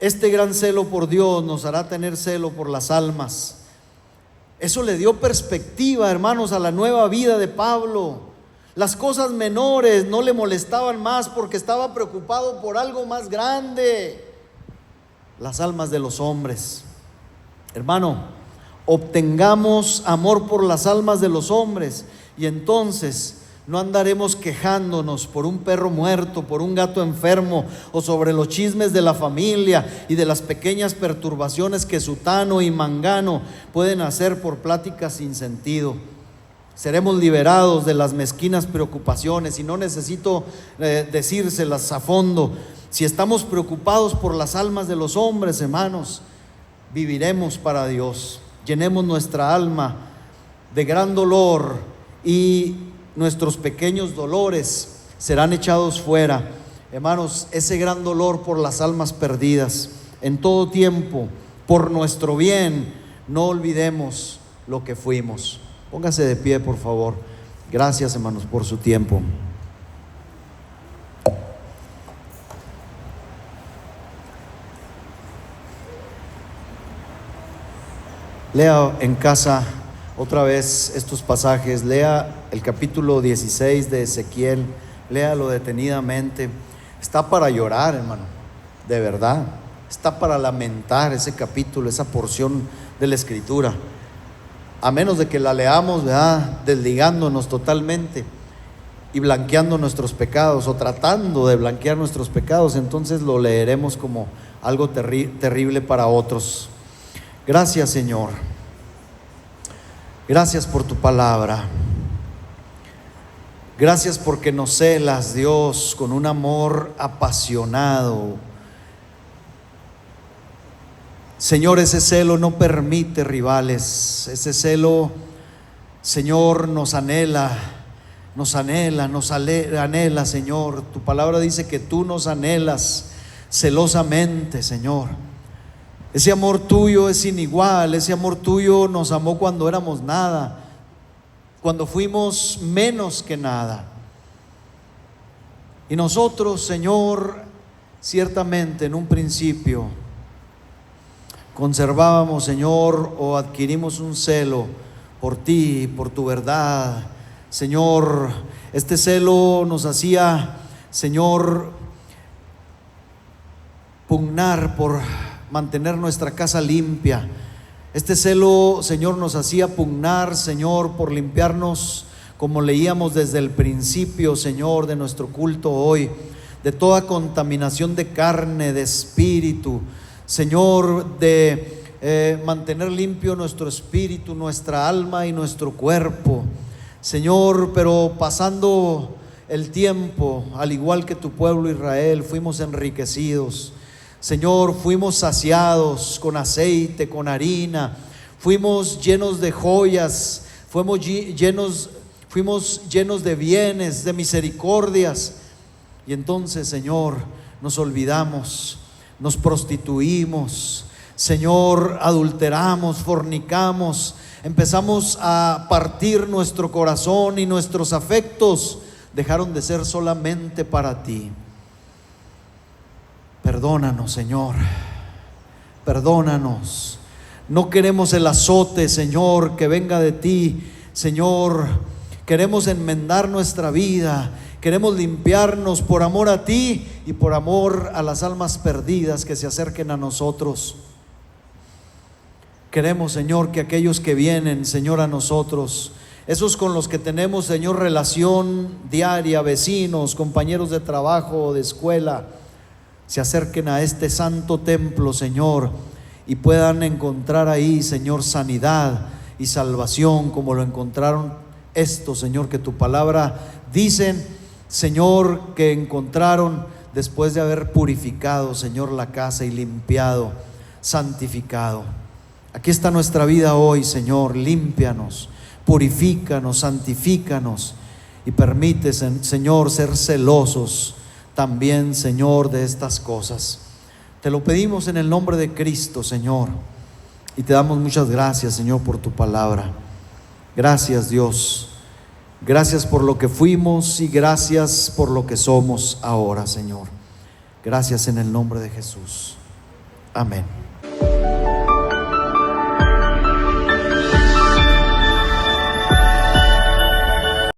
Este gran celo por Dios nos hará tener celo por las almas. Eso le dio perspectiva, hermanos, a la nueva vida de Pablo. Las cosas menores no le molestaban más porque estaba preocupado por algo más grande: las almas de los hombres. Hermano, obtengamos amor por las almas de los hombres y entonces no andaremos quejándonos por un perro muerto, por un gato enfermo, o sobre los chismes de la familia y de las pequeñas perturbaciones que sutano y mangano pueden hacer por pláticas sin sentido. Seremos liberados de las mezquinas preocupaciones, y no necesito decírselas a fondo. Si estamos preocupados por las almas de los hombres, hermanos, viviremos para Dios. Llenemos nuestra alma de gran dolor y nuestros pequeños dolores serán echados fuera. Hermanos, ese gran dolor por las almas perdidas, en todo tiempo, por nuestro bien, no olvidemos lo que fuimos. Póngase de pie, por favor. Gracias, hermanos, por su tiempo. Lea en casa otra vez estos pasajes. Lea el capítulo 16 de Ezequiel. Léalo detenidamente. Está para llorar, hermano, de verdad. Está para lamentar ese capítulo, esa porción de la Escritura. A menos de que la leamos, ¿verdad?, desligándonos totalmente y blanqueando nuestros pecados, o tratando de blanquear nuestros pecados, entonces lo leeremos como algo terrible para otros. Gracias, Señor. Gracias por tu palabra. Gracias porque nos celas, Dios, con un amor apasionado. Señor, ese celo no permite rivales. Ese celo, Señor, nos anhela, Señor. Tu palabra dice que tú nos anhelas celosamente, Señor. Ese amor tuyo es sin igual. Ese amor tuyo nos amó cuando éramos nada, cuando fuimos menos que nada. Y nosotros, Señor, ciertamente en un principio conservábamos, Señor, o adquirimos un celo por ti, por tu verdad. Señor, este celo nos hacía, Señor, pugnar por mantener nuestra casa limpia. Este celo, Señor, nos hacía pugnar, Señor, por limpiarnos, como leíamos desde el principio, Señor, de nuestro culto hoy, de toda contaminación de carne, de espíritu, Señor, de mantener limpio nuestro espíritu, nuestra alma y nuestro cuerpo, Señor. Pero pasando el tiempo, al igual que tu pueblo Israel, fuimos enriquecidos, Señor, fuimos saciados con aceite, con harina, fuimos llenos de joyas, fuimos llenos de bienes, de misericordias. Y entonces, Señor, nos olvidamos, nos prostituimos, Señor, adulteramos, fornicamos, empezamos a partir nuestro corazón y nuestros afectos dejaron de ser solamente para ti. Perdónanos, Señor, perdónanos. No queremos el azote, Señor, que venga de ti, Señor. Queremos enmendar nuestra vida, queremos limpiarnos por amor a ti y por amor a las almas perdidas que se acerquen a nosotros. Queremos, Señor, que aquellos que vienen, Señor, a nosotros, esos con los que tenemos, Señor, relación diaria, vecinos, compañeros de trabajo, de escuela, se acerquen a este santo templo, Señor, y puedan encontrar ahí, Señor, sanidad y salvación, como lo encontraron estos, Señor, que tu palabra dicen, Señor, que encontraron después de haber purificado, Señor, la casa y limpiado, santificado. Aquí está nuestra vida hoy, Señor. Límpianos, purifícanos, santifícanos y permite, Señor, ser celosos también, Señor, de estas cosas. Te lo pedimos en el nombre de Cristo, Señor, y te damos muchas gracias, Señor, por tu palabra. Gracias, Dios. Gracias por lo que fuimos y gracias por lo que somos ahora, Señor. Gracias en el nombre de Jesús. Amén.